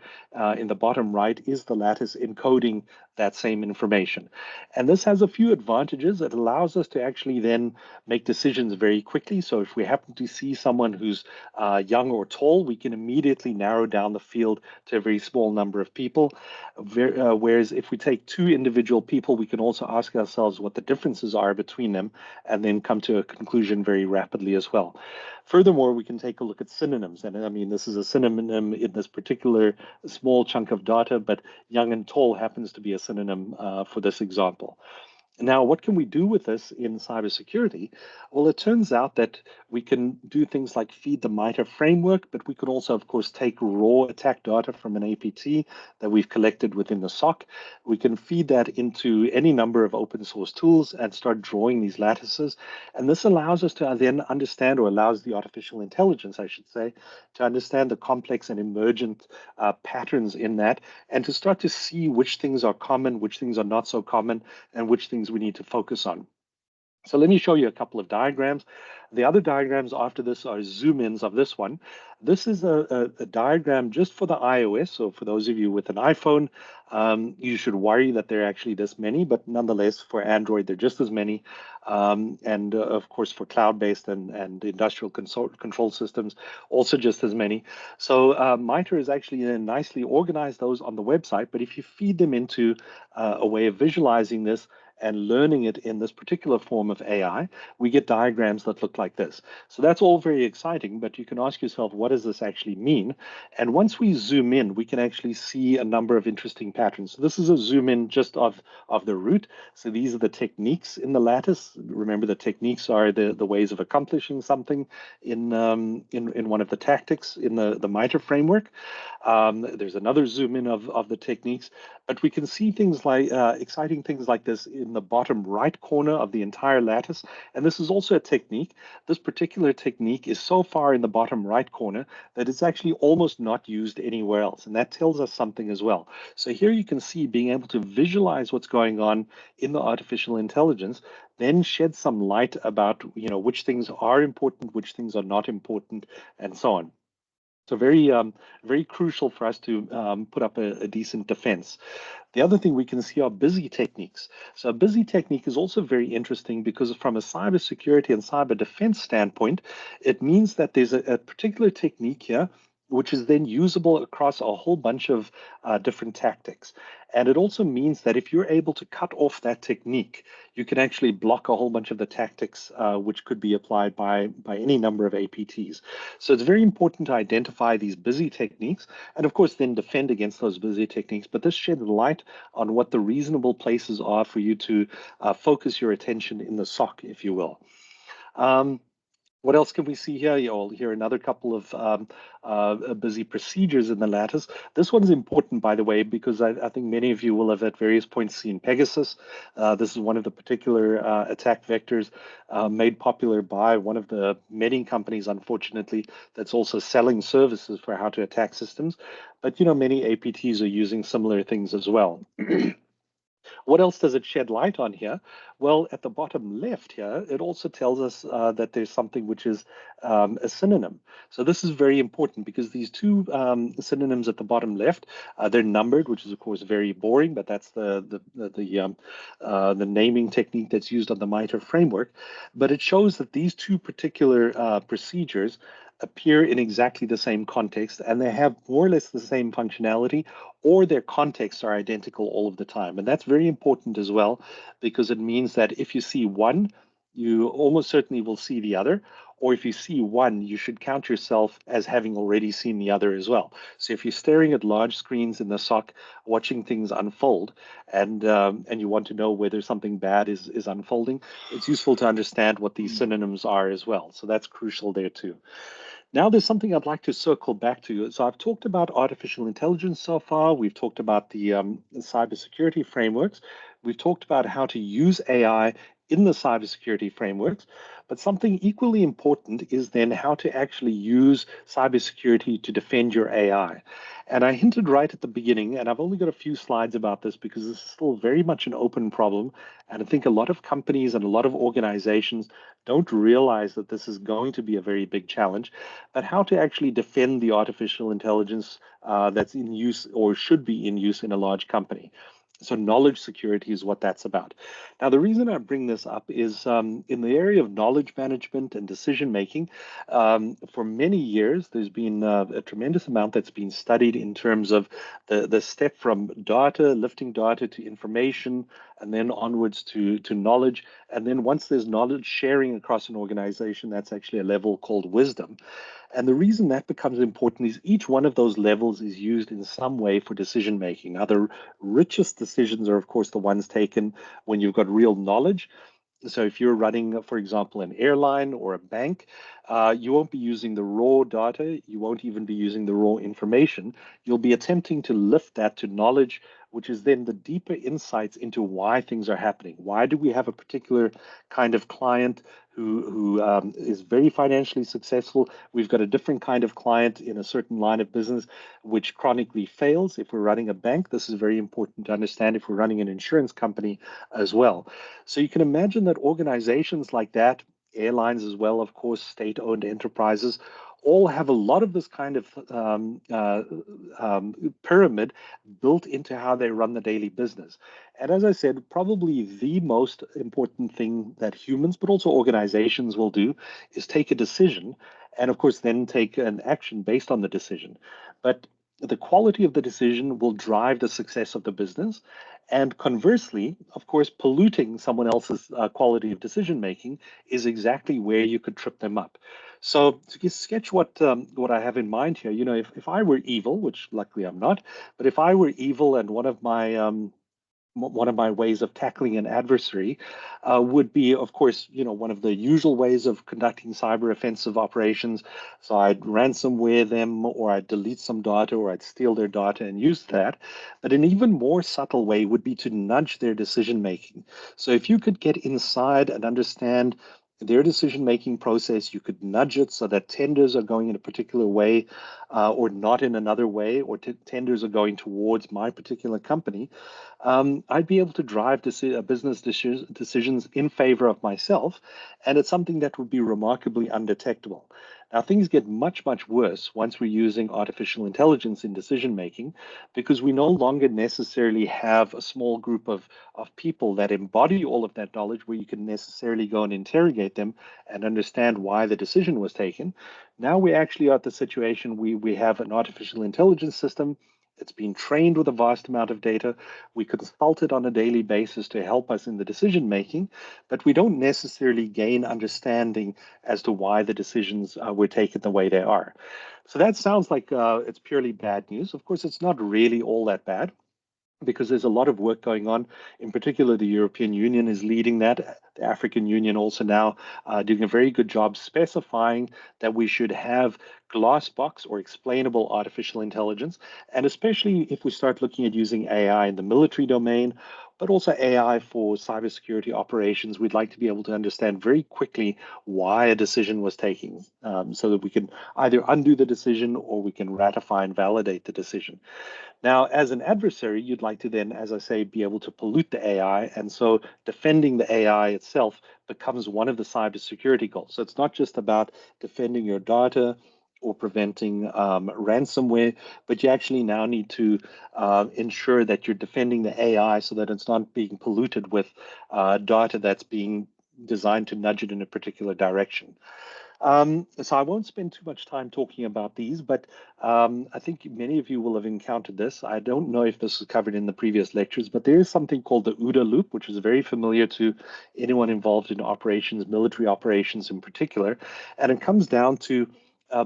in the bottom right is the lattice encoding that same information. And this has a few advantages. It allows us to actually then make decisions very quickly. So if we happen to see someone who's young or tall, we can immediately narrow down the field to a very small number of people. Whereas if we take two individual people, we can also ask ourselves what the differences are between them and then come to a conclusion very rapidly as well. Furthermore, we can take a look at synonyms. And I mean, this is a synonym in this particular small chunk of data, but young and tall happens to be a synonym for this example. Now, what can we do with this in cybersecurity? Well, it turns out that we can do things like feed the MITRE framework, but we could also, of course, take raw attack data from an APT that we've collected within the SOC. We can feed that into any number of open source tools and start drawing these lattices. And this allows us to then understand, or allows the artificial intelligence, I should say, to understand the complex and emergent patterns in that and to start to see which things are common, which things are not so common, and which things we need to focus on. So let me show you a couple of diagrams. The other diagrams after this are zoom ins of this one. This is a diagram just for the iOS. So for those of you with an iPhone, you should worry that there are actually this many, but nonetheless for Android, there are just as many. And of course for cloud-based and industrial control systems, also just as many. So MITRE is actually nicely organized those on the website, but if you feed them into a way of visualizing this, and learning it in this particular form of AI, we get diagrams that look like this. So that's all very exciting, but you can ask yourself, what does this actually mean? And once we zoom in, we can actually see a number of interesting patterns. So this is a zoom in just of the root. So these are the techniques in the lattice. Remember, the techniques are the ways of accomplishing something in one of the tactics in the MITRE framework. There's another zoom in of the techniques, but we can see things like exciting things like this in the bottom right corner of the entire lattice. And this is also a technique. This particular technique is so far in the bottom right corner that it's actually almost not used anywhere else. And that tells us something as well. So here you can see being able to visualize what's going on in the artificial intelligence, then shed some light about which things are important, which things are not important, and so on. So very crucial for us to put up a decent defense. The other thing we can see are busy techniques. So a busy technique is also very interesting because from a cybersecurity and cyber defense standpoint, it means that there's a particular technique here which is then usable across a whole bunch of different tactics. And it also means that if you're able to cut off that technique, you can actually block a whole bunch of the tactics which could be applied by any number of APTs. So it's very important to identify these busy techniques and, of course, then defend against those busy techniques. But this sheds light on what the reasonable places are for you to focus your attention in the SOC, if you will. What else can we see here? You'll hear another couple of busy procedures in the lattice. This one's important, by the way, because I think many of you will have at various points seen Pegasus. This is one of the particular attack vectors made popular by one of the many companies, unfortunately, that's also selling services for how to attack systems. But, many APTs are using similar things as well. What else does it shed light on here? Well, at the bottom left here, it also tells us that there's something which is a synonym. So this is very important because these two synonyms at the bottom left, they're numbered, which is of course very boring, but that's the naming technique that's used on the MITRE framework. But it shows that these two particular procedures appear in exactly the same context and they have more or less the same functionality or their contexts are identical all of the time. And that's very important as well, because it means that if you see one, you almost certainly will see the other. Or if you see one, you should count yourself as having already seen the other as well. So if you're staring at large screens in the SOC, watching things unfold, and you want to know whether something bad is unfolding, it's useful to understand what these synonyms are as well. So that's crucial there too. Now there's something I'd like to circle back to. So I've talked about artificial intelligence so far. We've talked about the cybersecurity frameworks. We've talked about how to use AI in the cybersecurity frameworks. But something equally important is then how to actually use cybersecurity to defend your AI. And I hinted right at the beginning, and I've only got a few slides about this because this is still very much an open problem. And I think a lot of companies and a lot of organizations don't realize that this is going to be a very big challenge, but how to actually defend the artificial intelligence that's in use or should be in use in a large company. So knowledge security is what that's about. Now, the reason I bring this up is in the area of knowledge management and decision making, for many years, there's been a tremendous amount that's been studied in terms of the step from data, lifting data to information, and then onwards to knowledge. And then once there's knowledge sharing across an organization, that's actually a level called wisdom. And the reason that becomes important is each one of those levels is used in some way for decision making. Now, the richest decisions are, of course, the ones taken when you've got real knowledge. So if you're running, for example, an airline or a bank, you won't be using the raw data. You won't even be using the raw information. You'll be attempting to lift that to knowledge, which is then the deeper insights into why things are happening. Why do we have a particular kind of client who is very financially successful? We've got a different kind of client in a certain line of business which chronically fails. If we're running a bank, this is very important to understand if we're running an insurance company as well. So you can imagine that organizations like that, airlines as well, of course, state-owned enterprises, all have a lot of this kind of pyramid built into how they run the daily business. And as I said, probably the most important thing that humans, but also organizations will do is take a decision and, of course, then take an action based on the decision. But the quality of the decision will drive the success of the business. And conversely, of course, polluting someone else's quality of decision making is exactly where you could trip them up. So to sketch what I have in mind here, if I were evil, which luckily I'm not, but if I were evil and one of my ways of tackling an adversary would be, of course, one of the usual ways of conducting cyber offensive operations. So I'd ransomware them, or I'd delete some data, or I'd steal their data and use that. But an even more subtle way would be to nudge their decision making. So if you could get inside and understand their decision-making process, you could nudge it so that tenders are going in a particular way or not in another way, or tenders are going towards my particular company, I'd be able to drive business decisions in favor of myself, and it's something that would be remarkably undetectable. Now, things get much, much worse once we're using artificial intelligence in decision making, because we no longer necessarily have a small group of people that embody all of that knowledge where you can necessarily go and interrogate them and understand why the decision was taken. Now we actually are at the situation we have an artificial intelligence system. It's been trained with a vast amount of data. We consult it on a daily basis to help us in the decision making, but we don't necessarily gain understanding as to why the decisions were taken the way they are. So that sounds like it's purely bad news. Of course, it's not really all that bad, because there's a lot of work going on. In particular, the European Union is leading that. The African Union also now doing a very good job specifying that we should have glass box or explainable artificial intelligence. And especially if we start looking at using AI in the military domain, but also AI for cybersecurity operations, we'd like to be able to understand very quickly why a decision was taken, so that we can either undo the decision or we can ratify and validate the decision. Now, as an adversary, you'd like to then, as I say, be able to pollute the AI. And so defending the AI itself becomes one of the cybersecurity goals. So it's not just about defending your data or preventing ransomware, but you actually now need to ensure that you're defending the AI so that it's not being polluted with data that's being designed to nudge it in a particular direction. So I won't spend too much time talking about these, but I think many of you will have encountered this. I don't know if this was covered in the previous lectures, but there is something called the OODA loop, which is very familiar to anyone involved in operations, military operations in particular. And it comes down to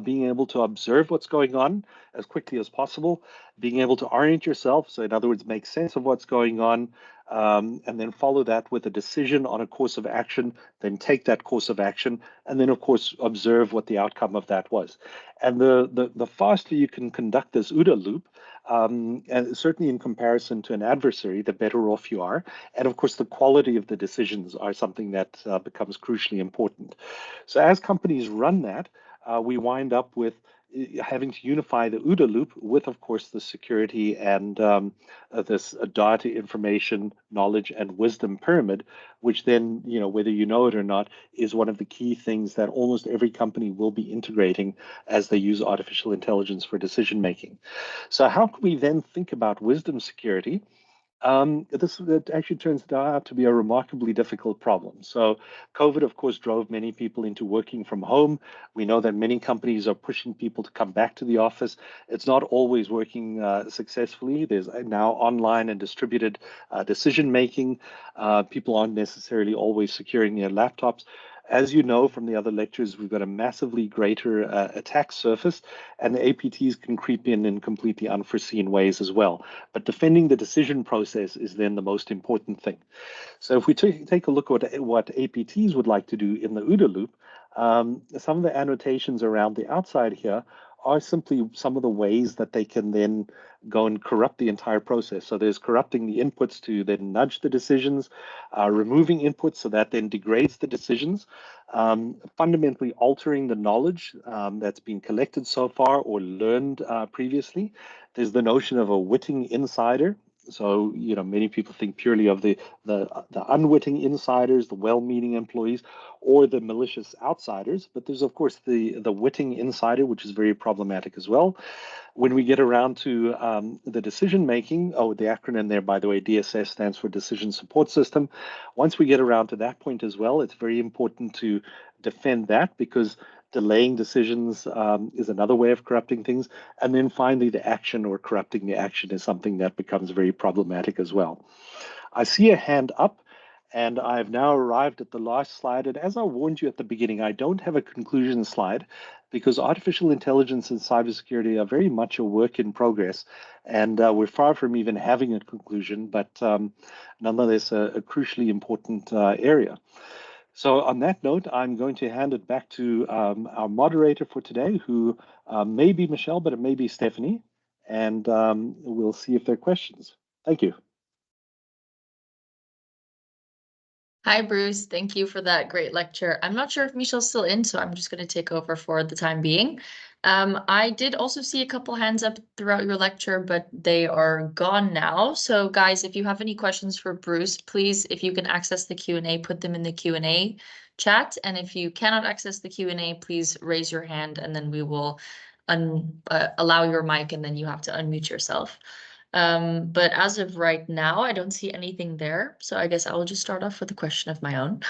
being able to observe what's going on as quickly as possible, being able to orient yourself. So in other words, make sense of what's going on, and then follow that with a decision on a course of action, then take that course of action, and then of course observe what the outcome of that was. And the faster you can conduct this OODA loop, and certainly in comparison to an adversary, the better off you are. And of course, the quality of the decisions are something that becomes crucially important. So as companies run that, we wind up with having to unify the OODA loop with, of course, the security and this data, information, knowledge, and wisdom pyramid, which then, whether you know it or not, is one of the key things that almost every company will be integrating as they use artificial intelligence for decision making. So how can we then think about wisdom security? This it actually turns out to be a remarkably difficult problem. So COVID, of course, drove many people into working from home. We know that many companies are pushing people to come back to the office. It's not always working successfully. There's now online and distributed decision making. People aren't necessarily always securing their laptops. As you know from the other lectures, we've got a massively greater attack surface, and the APTs can creep in completely unforeseen ways as well. But defending the decision process is then the most important thing. So if we take a look at what APTs would like to do in the OODA loop, some of the annotations around the outside here are simply some of the ways that they can then go and corrupt the entire process. So there's corrupting the inputs to then nudge the decisions, removing inputs so that then degrades the decisions, fundamentally altering the knowledge that's been collected so far or learned previously. There's the notion of a witting insider. So, many people think purely of the unwitting insiders, the well-meaning employees, or the malicious outsiders. But there's, of course, the witting insider, which is very problematic as well. When we get around to the decision making, the acronym there, by the way, DSS stands for Decision Support System. Once we get around to that point as well, it's very important to defend that, because delaying decisions is another way of corrupting things. And then finally, the action or corrupting the action is something that becomes very problematic as well. I see a hand up, and I've now arrived at the last slide. And as I warned you at the beginning, I don't have a conclusion slide, because artificial intelligence and cybersecurity are very much a work in progress. And we're far from even having a conclusion, but nonetheless, a crucially important area. So on that note, I'm going to hand it back to our moderator for today, who may be Michelle, but it may be Stephanie, and we'll see if there are questions. Thank you. Hi, Bruce. Thank you for that great lecture. I'm not sure if Michelle's still in, so I'm just going to take over for the time being. I did also see a couple hands up throughout your lecture, but they are gone now. So guys, if you have any questions for Bruce, please, if you can access the Q&A, put them in the Q&A chat. And if you cannot access the Q&A, please raise your hand and then we will allow your mic and then you have to unmute yourself. But as of right now, I don't see anything there. So I guess I will just start off with a question of my own.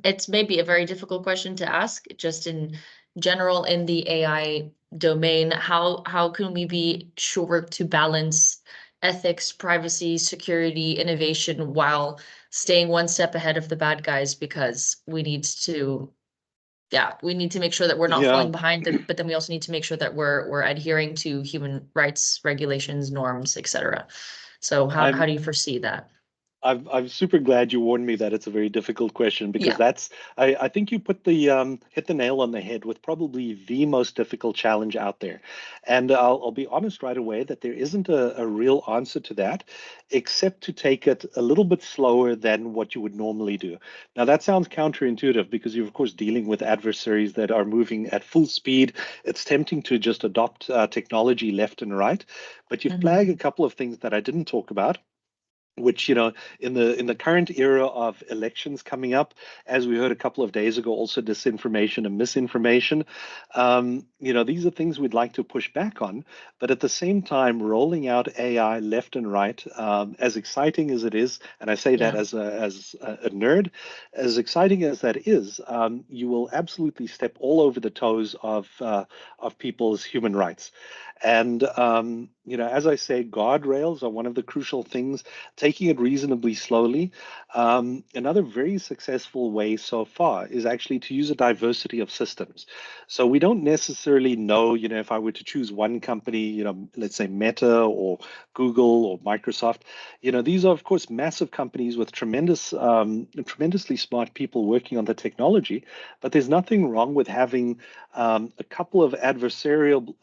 It's maybe a very difficult question to ask, just in general in the AI domain. How can we be sure to balance ethics, privacy, security, innovation while staying one step ahead of the bad guys? Because we need to, yeah, we need to make sure that we're not falling behind, but then we also need to make sure that we're adhering to human rights regulations, norms, etc. So how do you foresee that? I'm super glad you warned me that it's a very difficult question, because Yeah. I think you put the hit the nail on the head with probably the most difficult challenge out there. And I'll be honest right away that there isn't a real answer to that, except to take it a little bit slower than what you would normally do. Now that sounds counterintuitive, because you're of course dealing with adversaries that are moving at full speed. It's tempting to just adopt technology left and right, but you flag a couple of things that I didn't talk about, which, in the current era of elections coming up, as we heard a couple of days ago, also disinformation and misinformation, these are things we'd like to push back on. But at the same time, rolling out AI left and right, as exciting as it is, and I say that as a nerd, as exciting as that is, you will absolutely step all over the toes of people's human rights. And as I say, guardrails are one of the crucial things. Taking it reasonably slowly. Another very successful way so far is actually to use a diversity of systems. So we don't necessarily know, if I were to choose one company, let's say Meta or Google or Microsoft, these are of course massive companies with tremendously smart people working on the technology. But there's nothing wrong with having a couple of adversarial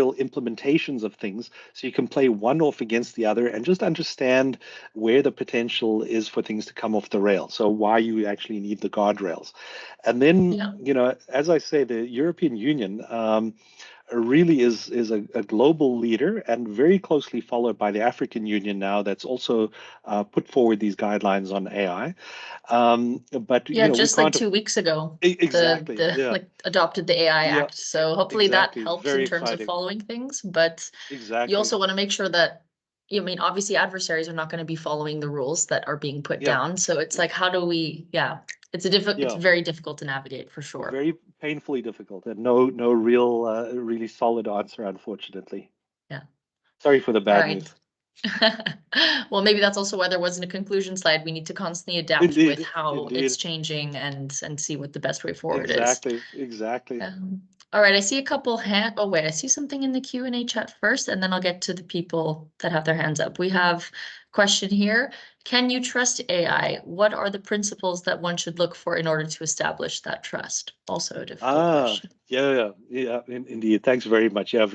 implementations of things, so you can play one off against the other and just understand where the potential is for things to come off the rail. So why you actually need the guardrails. And then, as I say, the European Union really is a global leader, and very closely followed by the African Union now, that's also put forward these guidelines on AI. But yeah, we just can't like 2 weeks ago, exactly like adopted the AI yeah Act. So hopefully that exactly helps very in terms of exciting following things. But you exactly also want to make sure that, I mean, obviously adversaries are not going to be following the rules that are being put yeah down. So it's like, how do we, it's yeah very difficult to navigate for sure. very painfully difficult, and no real really solid answer, unfortunately. Yeah. Sorry for the All bad right. news. Well, maybe that's also why there wasn't a conclusion slide. We need to constantly adapt with Indeed, how it's indeed, changing and see what the best way forward is. exactly. All right, I see a couple oh wait, I see something in the Q&A chat first, and then I'll get to the people that have their hands up. We have a question here. Can you trust AI? What are the principles that one should look for in order to establish that trust? Also a difficult question. Indeed. Thanks very much. Yeah,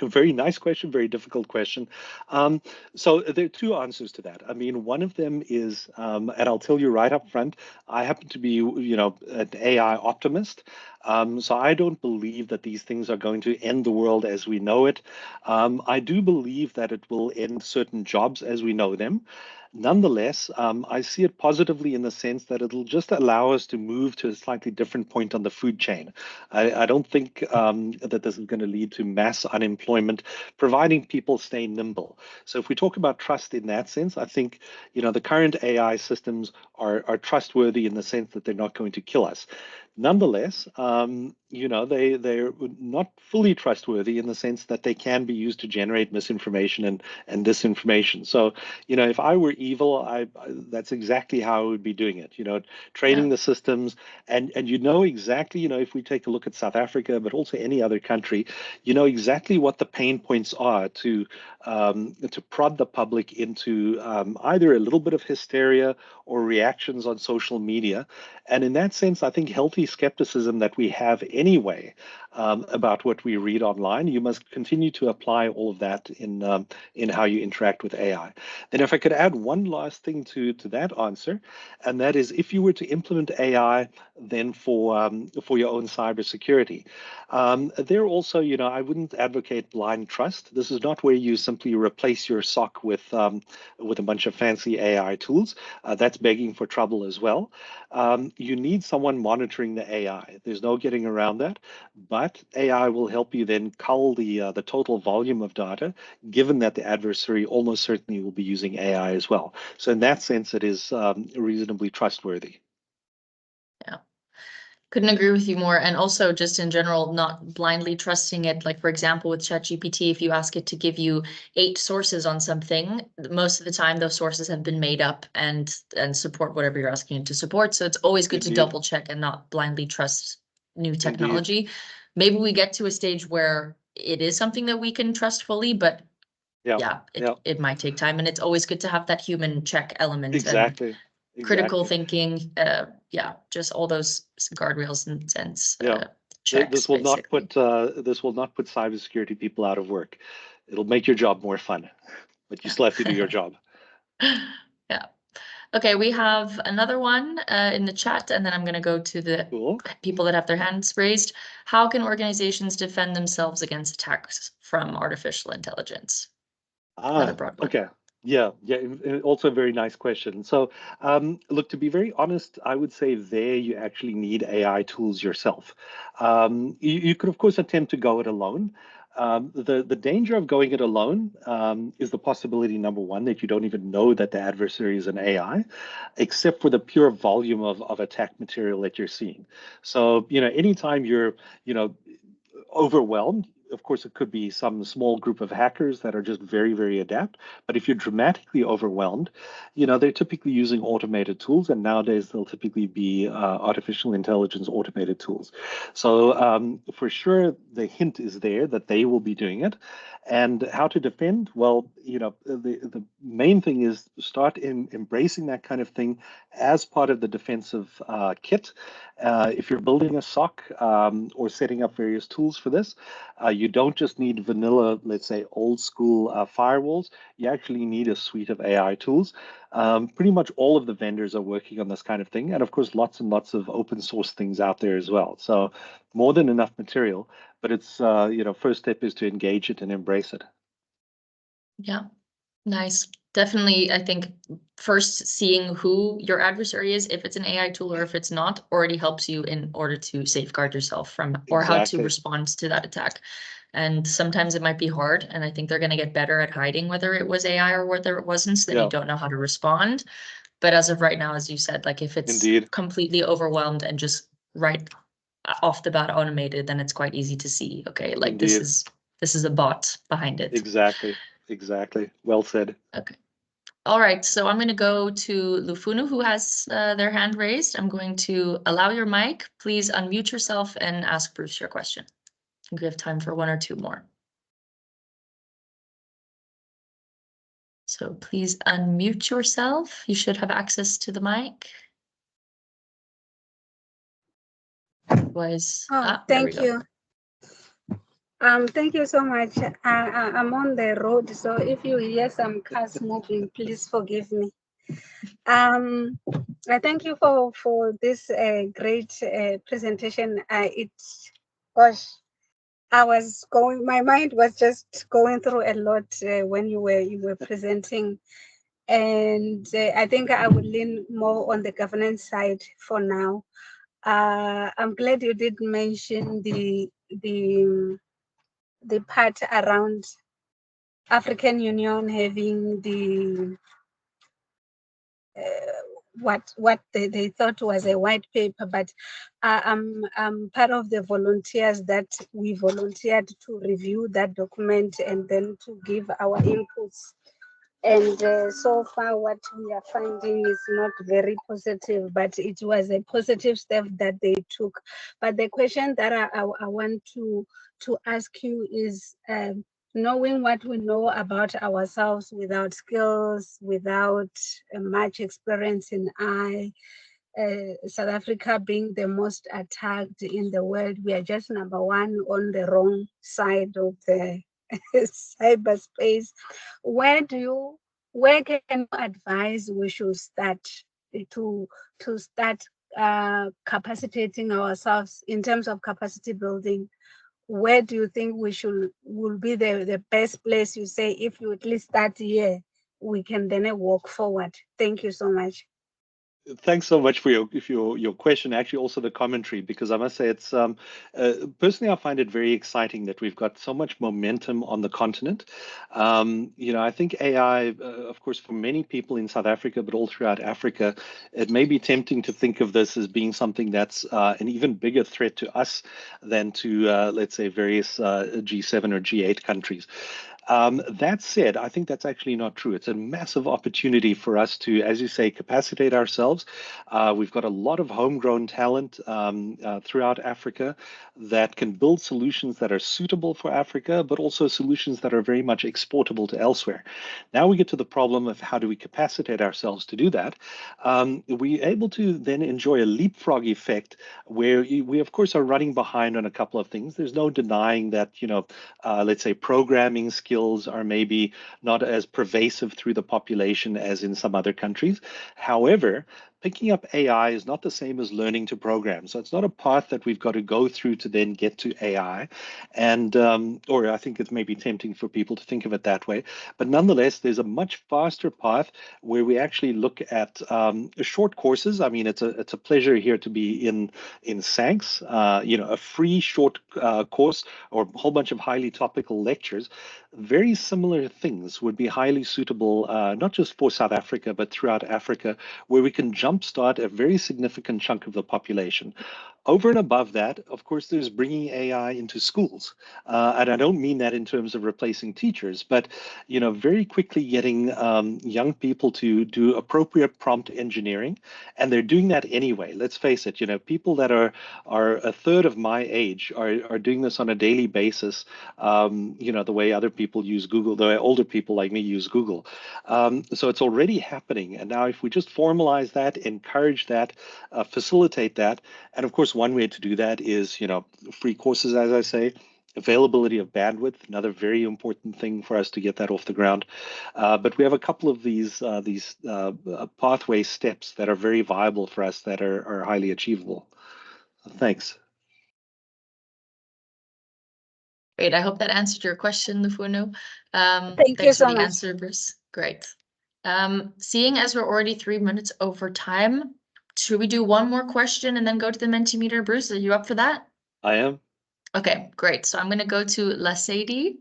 very nice question, very difficult question. So there are two answers to that. I mean, one of them is, and I'll tell you right up front, I happen to be, an AI optimist. So I don't believe that these things are going to end the world as we know it. I do believe that it will end certain jobs as we know them. Nonetheless, I see it positively in the sense that it'll just allow us to move to a slightly different point on the food chain. I don't think that this is going to lead to mass unemployment, providing people stay nimble. So if we talk about trust in that sense, I think the current AI systems are trustworthy in the sense that they're not going to kill us. Nonetheless, they're not fully trustworthy in the sense that they can be used to generate misinformation and disinformation. So, if I were evil, that's exactly how I would be doing it. Training the systems, and exactly, if we take a look at South Africa, but also any other country, exactly what the pain points are to prod the public into either a little bit of hysteria or reactions on social media. And in that sense, I think healthy skepticism that we have anyway about what we read online, you must continue to apply all of that in how you interact with AI. Then if I could add one last thing to that answer, and that is if you were to implement AI then for your own cybersecurity, there also, I wouldn't advocate blind trust. This is not where you simply simply replace your SOC with a bunch of fancy AI tools. That's begging for trouble as well. You need someone monitoring the AI. There's no getting around that. But AI will help you then cull the total volume of data, given that the adversary almost certainly will be using AI as well. So in that sense, it is reasonably trustworthy. Yeah. Couldn't agree with you more. And also just in general, not blindly trusting it. Like, for example, with ChatGPT, if you ask it to give you 8 sources on something, most of the time those sources have been made up and support whatever you're asking it to support. So it's always good to double check and not blindly trust new technology. Indeed. Maybe we get to a stage where it is something that we can trust fully, but it might take time. And it's always good to have that human check element. Exactly. And critical thinking, just all those guardrails and checks. This will not put cybersecurity people out of work. It'll make your job more fun, but you still have to do your job. Yeah. Okay, we have another one in the chat, and then I'm going to go to the people that have their hands raised. How can organizations defend themselves against attacks from artificial intelligence? Okay. Yeah. Also a very nice question. So, look, to be very honest, I would say there you actually need AI tools yourself. You could, of course, attempt to go it alone. The danger of going it alone is the possibility, number one, that you don't even know that the adversary is an AI, except for the pure volume of attack material that you're seeing. So, anytime you're, overwhelmed, of course, it could be some small group of hackers that are just very, very adept. But if you're dramatically overwhelmed, they're typically using automated tools. And nowadays, they'll typically be artificial intelligence automated tools. So for sure, the hint is there that they will be doing it. And how to defend? Well, the main thing is start embracing that kind of thing as part of the defensive kit. If you're building a SOC or setting up various tools for this, you don't just need vanilla, let's say, old school firewalls. You actually need a suite of AI tools. Pretty much all of the vendors are working on this kind of thing. And of course, lots and lots of open source things out there as well. So more than enough material, but it's, first step is to engage it and embrace it. Yeah, nice. Definitely, I think first seeing who your adversary is, if it's an AI tool or if it's not, already helps you in order to safeguard yourself from or how to respond to that attack. And sometimes it might be hard, and I think they're going to get better at hiding whether it was AI or whether it wasn't, so then you don't know how to respond. But as of right now, as you said, like if it's completely overwhelmed and just right off the bat automated, then it's quite easy to see, okay, like this is a bot behind it. Exactly. Well said. Okay. All right, so I'm going to go to Lufunu, who has their hand raised. I'm going to allow your mic. Please unmute yourself and ask Bruce your question. I think we have time for 1 or 2 more. So please unmute yourself. You should have access to the mic. Otherwise, thank you. Thank you so much. I'm on the road, so if you hear some cars moving, please forgive me. I thank you for this great presentation. My mind was just going through a lot when you were presenting, and I think I would lean more on the governance side for now. I'm glad you did mention the part around African Union having the what they thought was a white paper, but I'm part of the volunteers that we volunteered to review that document and then to give our inputs. And so far, what we are finding is not very positive, but it was a positive step that they took. But the question that I want to ask you is, knowing what we know about ourselves without skills, without much experience in South Africa being the most attacked in the world, we are just number 1 on the wrong side of the cyberspace. Where can you advise we should start to start capacitating ourselves in terms of capacity building? where do you think will be the best place? You say if you at least start here, we can then walk forward. Thank you so much. Thanks so much for your question. Actually, also the commentary, because I must say it's personally I find it very exciting that we've got so much momentum on the continent. I think AI, of course, for many people in South Africa, but all throughout Africa, it may be tempting to think of this as being something that's an even bigger threat to us than to let's say various G7 or G8 countries. That said, I think that's actually not true. It's a massive opportunity for us to, as you say, capacitate ourselves. We've got a lot of homegrown talent throughout Africa that can build solutions that are suitable for Africa, but also solutions that are very much exportable to elsewhere. Now we get to the problem of how do we capacitate ourselves to do that. We're able to then enjoy a leapfrog effect where we, of course, are running behind on a couple of things. There's no denying that, let's say programming skills are maybe not as pervasive through the population as in some other countries. However, picking up AI is not the same as learning to program. So it's not a path that we've got to go through to then get to AI. And, or I think it's maybe tempting for people to think of it that way. But nonetheless, there's a much faster path where we actually look at short courses. I mean, it's a pleasure here to be in SANCS, a free short course or a whole bunch of highly topical lectures. Very similar things would be highly suitable, not just for South Africa, but throughout Africa, where we can jumpstart a very significant chunk of the population. Over and above that, of course, there's bringing AI into schools. And I don't mean that in terms of replacing teachers, but, very quickly getting young people to do appropriate prompt engineering. And they're doing that anyway. Let's face it, people that are a third of my age are doing this on a daily basis, the way other people use Google, the way older people like me use Google. So it's already happening. And now if we just formalize that, encourage that, facilitate that, and of course, one way to do that is, free courses, as I say, availability of bandwidth, another very important thing for us to get that off the ground. But we have a couple of these pathway steps that are very viable for us that are highly achievable. Thanks. Great. I hope that answered your question, Lufunu. Thank you Thanks so for the much. answer, Bruce. Great. Seeing as we're already 3 minutes over time, should we do one more question and then go to the Mentimeter? Bruce, are you up for that? I am. Okay, great. So I'm going to go to Lasady.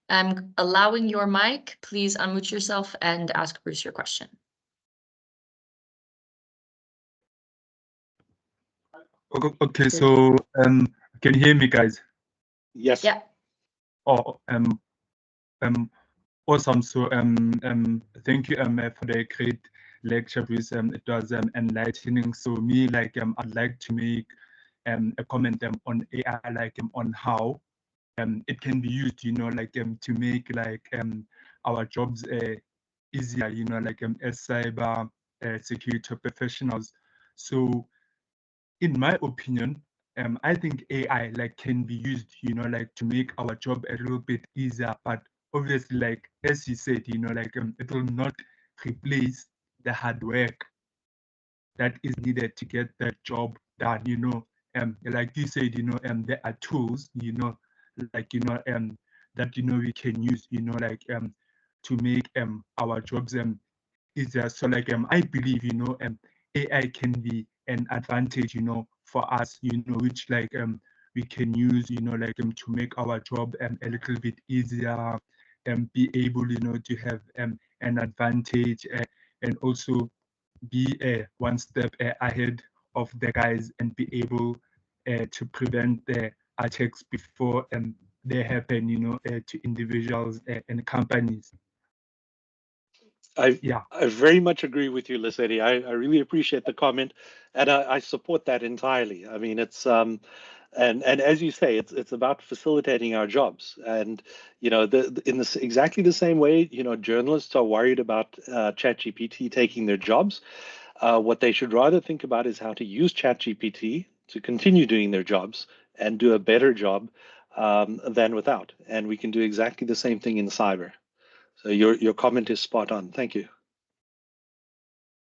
I'm allowing your mic. Please unmute yourself and ask Bruce your question. Okay, so can you hear me, guys? Yes. Yeah. Oh, awesome. So thank you for the great lecture, Bruce. It was enlightening. So me, I'd like to make a comment on AI, on how it can be used, to make our jobs easier, as cyber security professionals. So in my opinion, I think AI can be used, to make our job a little bit easier. But obviously, as you said, it will not replace the hard work that is needed to get that job done. Like you said, there are tools, that we can use, to make our jobs easier. So I believe, AI can be an advantage, for us, which we can use, to make our job a little bit easier, and be able, to have an advantage, and also be one step ahead of the guys and be able to prevent the attacks before they happen, to individuals and companies. I very much agree with you, Lasady. I really appreciate the comment, and I support that entirely. I mean, it's and as you say, it's about facilitating our jobs, and in this exactly the same way, journalists are worried about ChatGPT taking their jobs. What they should rather think about is how to use ChatGPT to continue doing their jobs and do a better job than without. And we can do exactly the same thing in cyber. So your comment is spot on. Thank you.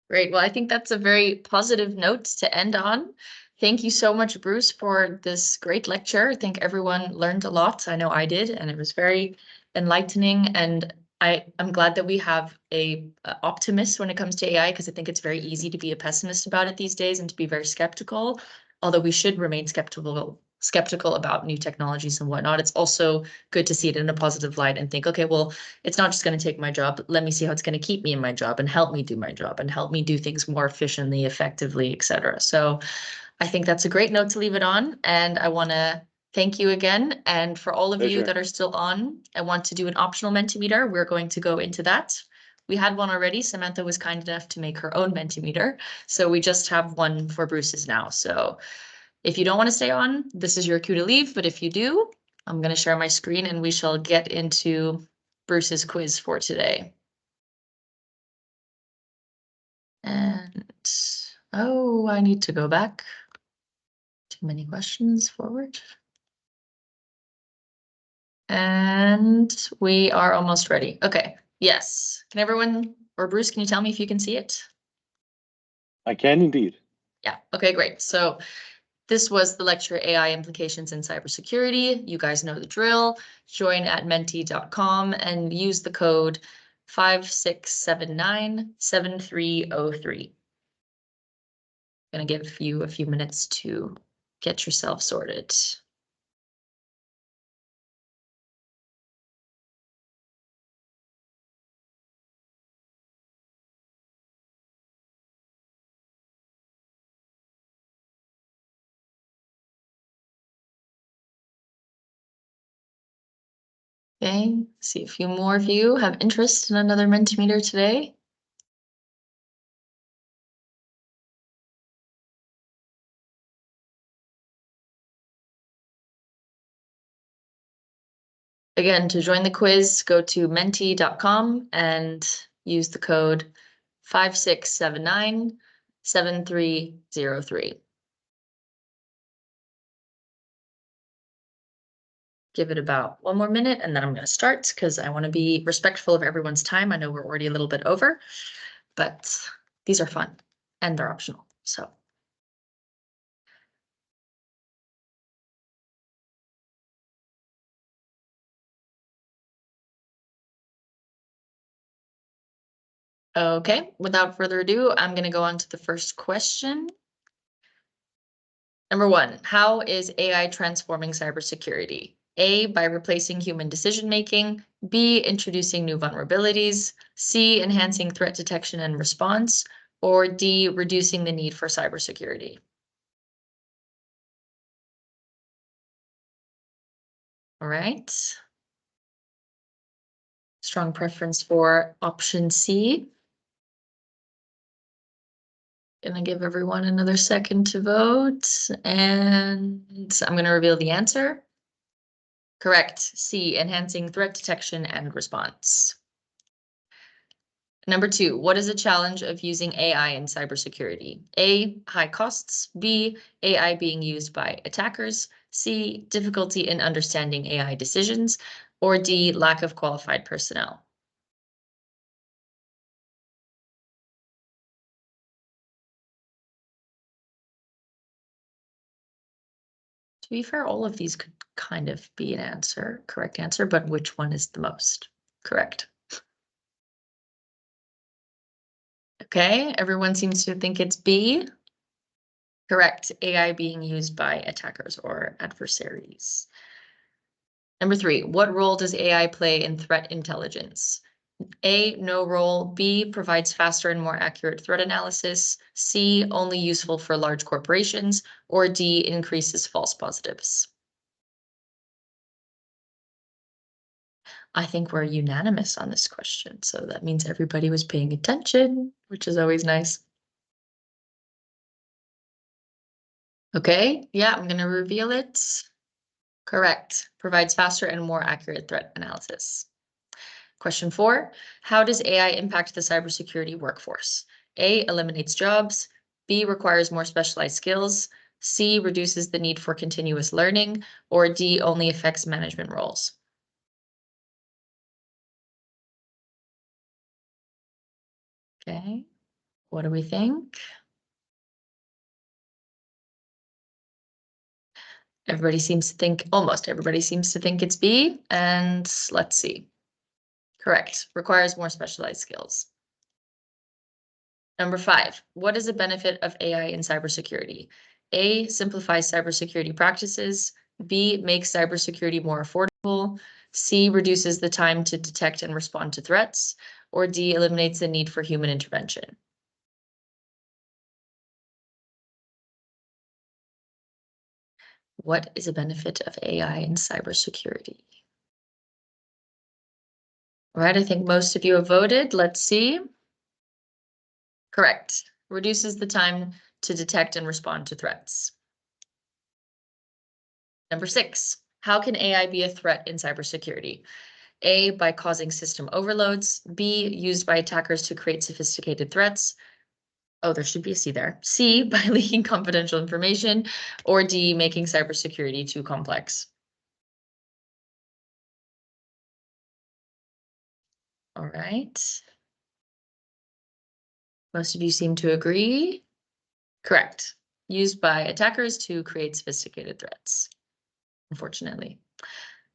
Great. Well, I think that's a very positive note to end on. Thank you so much, Bruce, for this great lecture. I think everyone learned a lot. I know I did, and it was very enlightening. And I'm glad that we have a optimist when it comes to AI, because I think it's very easy to be a pessimist about it these days and to be very skeptical. Although we should remain skeptical about new technologies and whatnot. It's also good to see it in a positive light and think, okay, well, it's not just going to take my job. Let me see how it's going to keep me in my job and help me do my job and help me do things more efficiently, effectively, etc. So I think that's a great note to leave it on. And I want to thank you again. And for all of you Pleasure. that are still on, I want to do an optional Mentimeter. We're going to go into that. We had one already. Samantha was kind enough to make her own Mentimeter. So we just have one for Bruce's now. So if you don't want to stay on, this is your cue to leave. But if you do, I'm going to share my screen and we shall get into Bruce's quiz for today. And oh, I need to go back. Too many questions forward. And we are almost ready. Okay, yes. Can everyone, or Bruce, can you tell me if you can see it? I can indeed. Yeah, okay, great. So this was the lecture AI Implications in Cybersecurity. You guys know the drill. Join at menti.com and use the code 56797303. I'm going to give you a few minutes to get yourself sorted. Okay, see a few more of you have interest in another Mentimeter today. Again, to join the quiz, go to menti.com and use the code 56797303. Give it about 1 more minute and then I'm going to start because I want to be respectful of everyone's time. I know we're already a little bit over, but these are fun and they're optional. So. Okay, without further ado, I'm going to go on to the first question. Number 1, how is AI transforming cybersecurity? A, by replacing human decision-making, B, introducing new vulnerabilities, C, enhancing threat detection and response, or D, reducing the need for cybersecurity? All right. Strong preference for option C. Gonna give everyone another second to vote, and I'm gonna reveal the answer. Correct. C, enhancing threat detection and response. Number 2, what is the challenge of using AI in cybersecurity? A, high costs. B, AI being used by attackers. C, difficulty in understanding AI decisions. Or D, lack of qualified personnel. To be fair, all of these could kind of be an answer, correct answer, but which one is the most correct? Okay, everyone seems to think it's B. Correct, AI being used by attackers or adversaries. Number 3, what role does AI play in threat intelligence? A, no role. B, provides faster and more accurate threat analysis. C, only useful for large corporations. Or D, increases false positives. I think we're unanimous on this question. So that means everybody was paying attention, which is always nice. Okay, yeah, I'm going to reveal it. Correct. Provides faster and more accurate threat analysis. Question 4, how does AI impact the cybersecurity workforce? A, eliminates jobs. B, requires more specialized skills. C, reduces the need for continuous learning. Or D, only affects management roles. Okay, what do we think? Everybody seems to think, almost everybody seems to think it's B. And let's see. Correct. Requires more specialized skills. Number 5, what is the benefit of AI in cybersecurity? A, simplifies cybersecurity practices. B, makes cybersecurity more affordable. C, reduces the time to detect and respond to threats. Or D, eliminates the need for human intervention. What is a benefit of AI in cybersecurity? All right, I think most of you have voted. Let's see. Correct. Reduces the time to detect and respond to threats. Number 6, how can AI be a threat in cybersecurity? A, by causing system overloads. B, used by attackers to create sophisticated threats. Oh, there should be a C there. C, by leaking confidential information. Or D, making cybersecurity too complex. All right. Most of you seem to agree. Correct. Used by attackers to create sophisticated threats, unfortunately.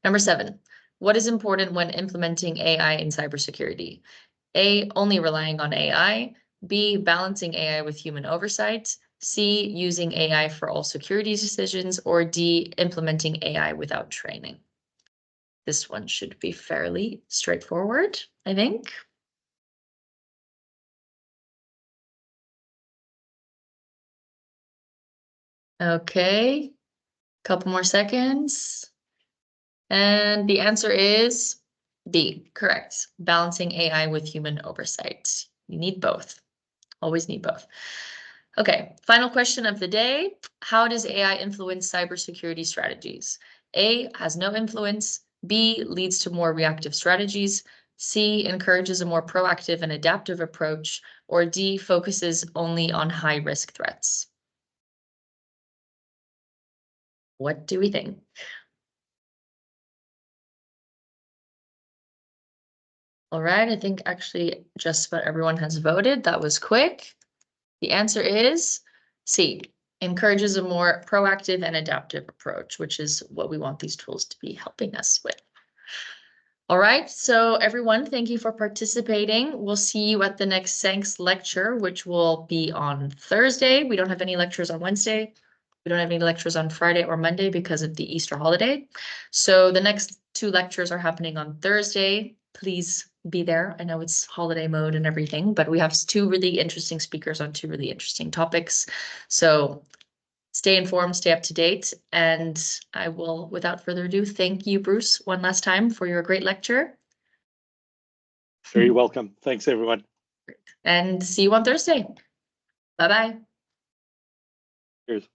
Number 7, what is important when implementing AI in cybersecurity? A, only relying on AI. B, balancing AI with human oversight. C, using AI for all security decisions. Or D, implementing AI without training. This one should be fairly straightforward, I think. Okay, couple more seconds. And the answer is B, correct. Balancing AI with human oversight. You need both. Always need both. Okay, final question of the day. How does AI influence cybersecurity strategies? A, has no influence. B, leads to more reactive strategies. C, encourages a more proactive and adaptive approach. Or D, focuses only on high-risk threats. What do we think? All right, I think actually just about everyone has voted. That was quick. The answer is C, encourages a more proactive and adaptive approach, which is what we want these tools to be helping us with. All right, so everyone, thank you for participating. We'll see you at the next SANCS lecture, which will be on Thursday. We don't have any lectures on Wednesday. We don't have any lectures on Friday or Monday because of the Easter holiday. So the next 2 lectures are happening on Thursday. Please be there. I know it's holiday mode and everything, but we have 2 really interesting speakers on 2 really interesting topics. So stay informed, stay up to date, and I will, without further ado, thank you, Bruce, one last time for your great lecture. Very welcome. Thanks, everyone. And see you on Thursday. Bye-bye. Cheers.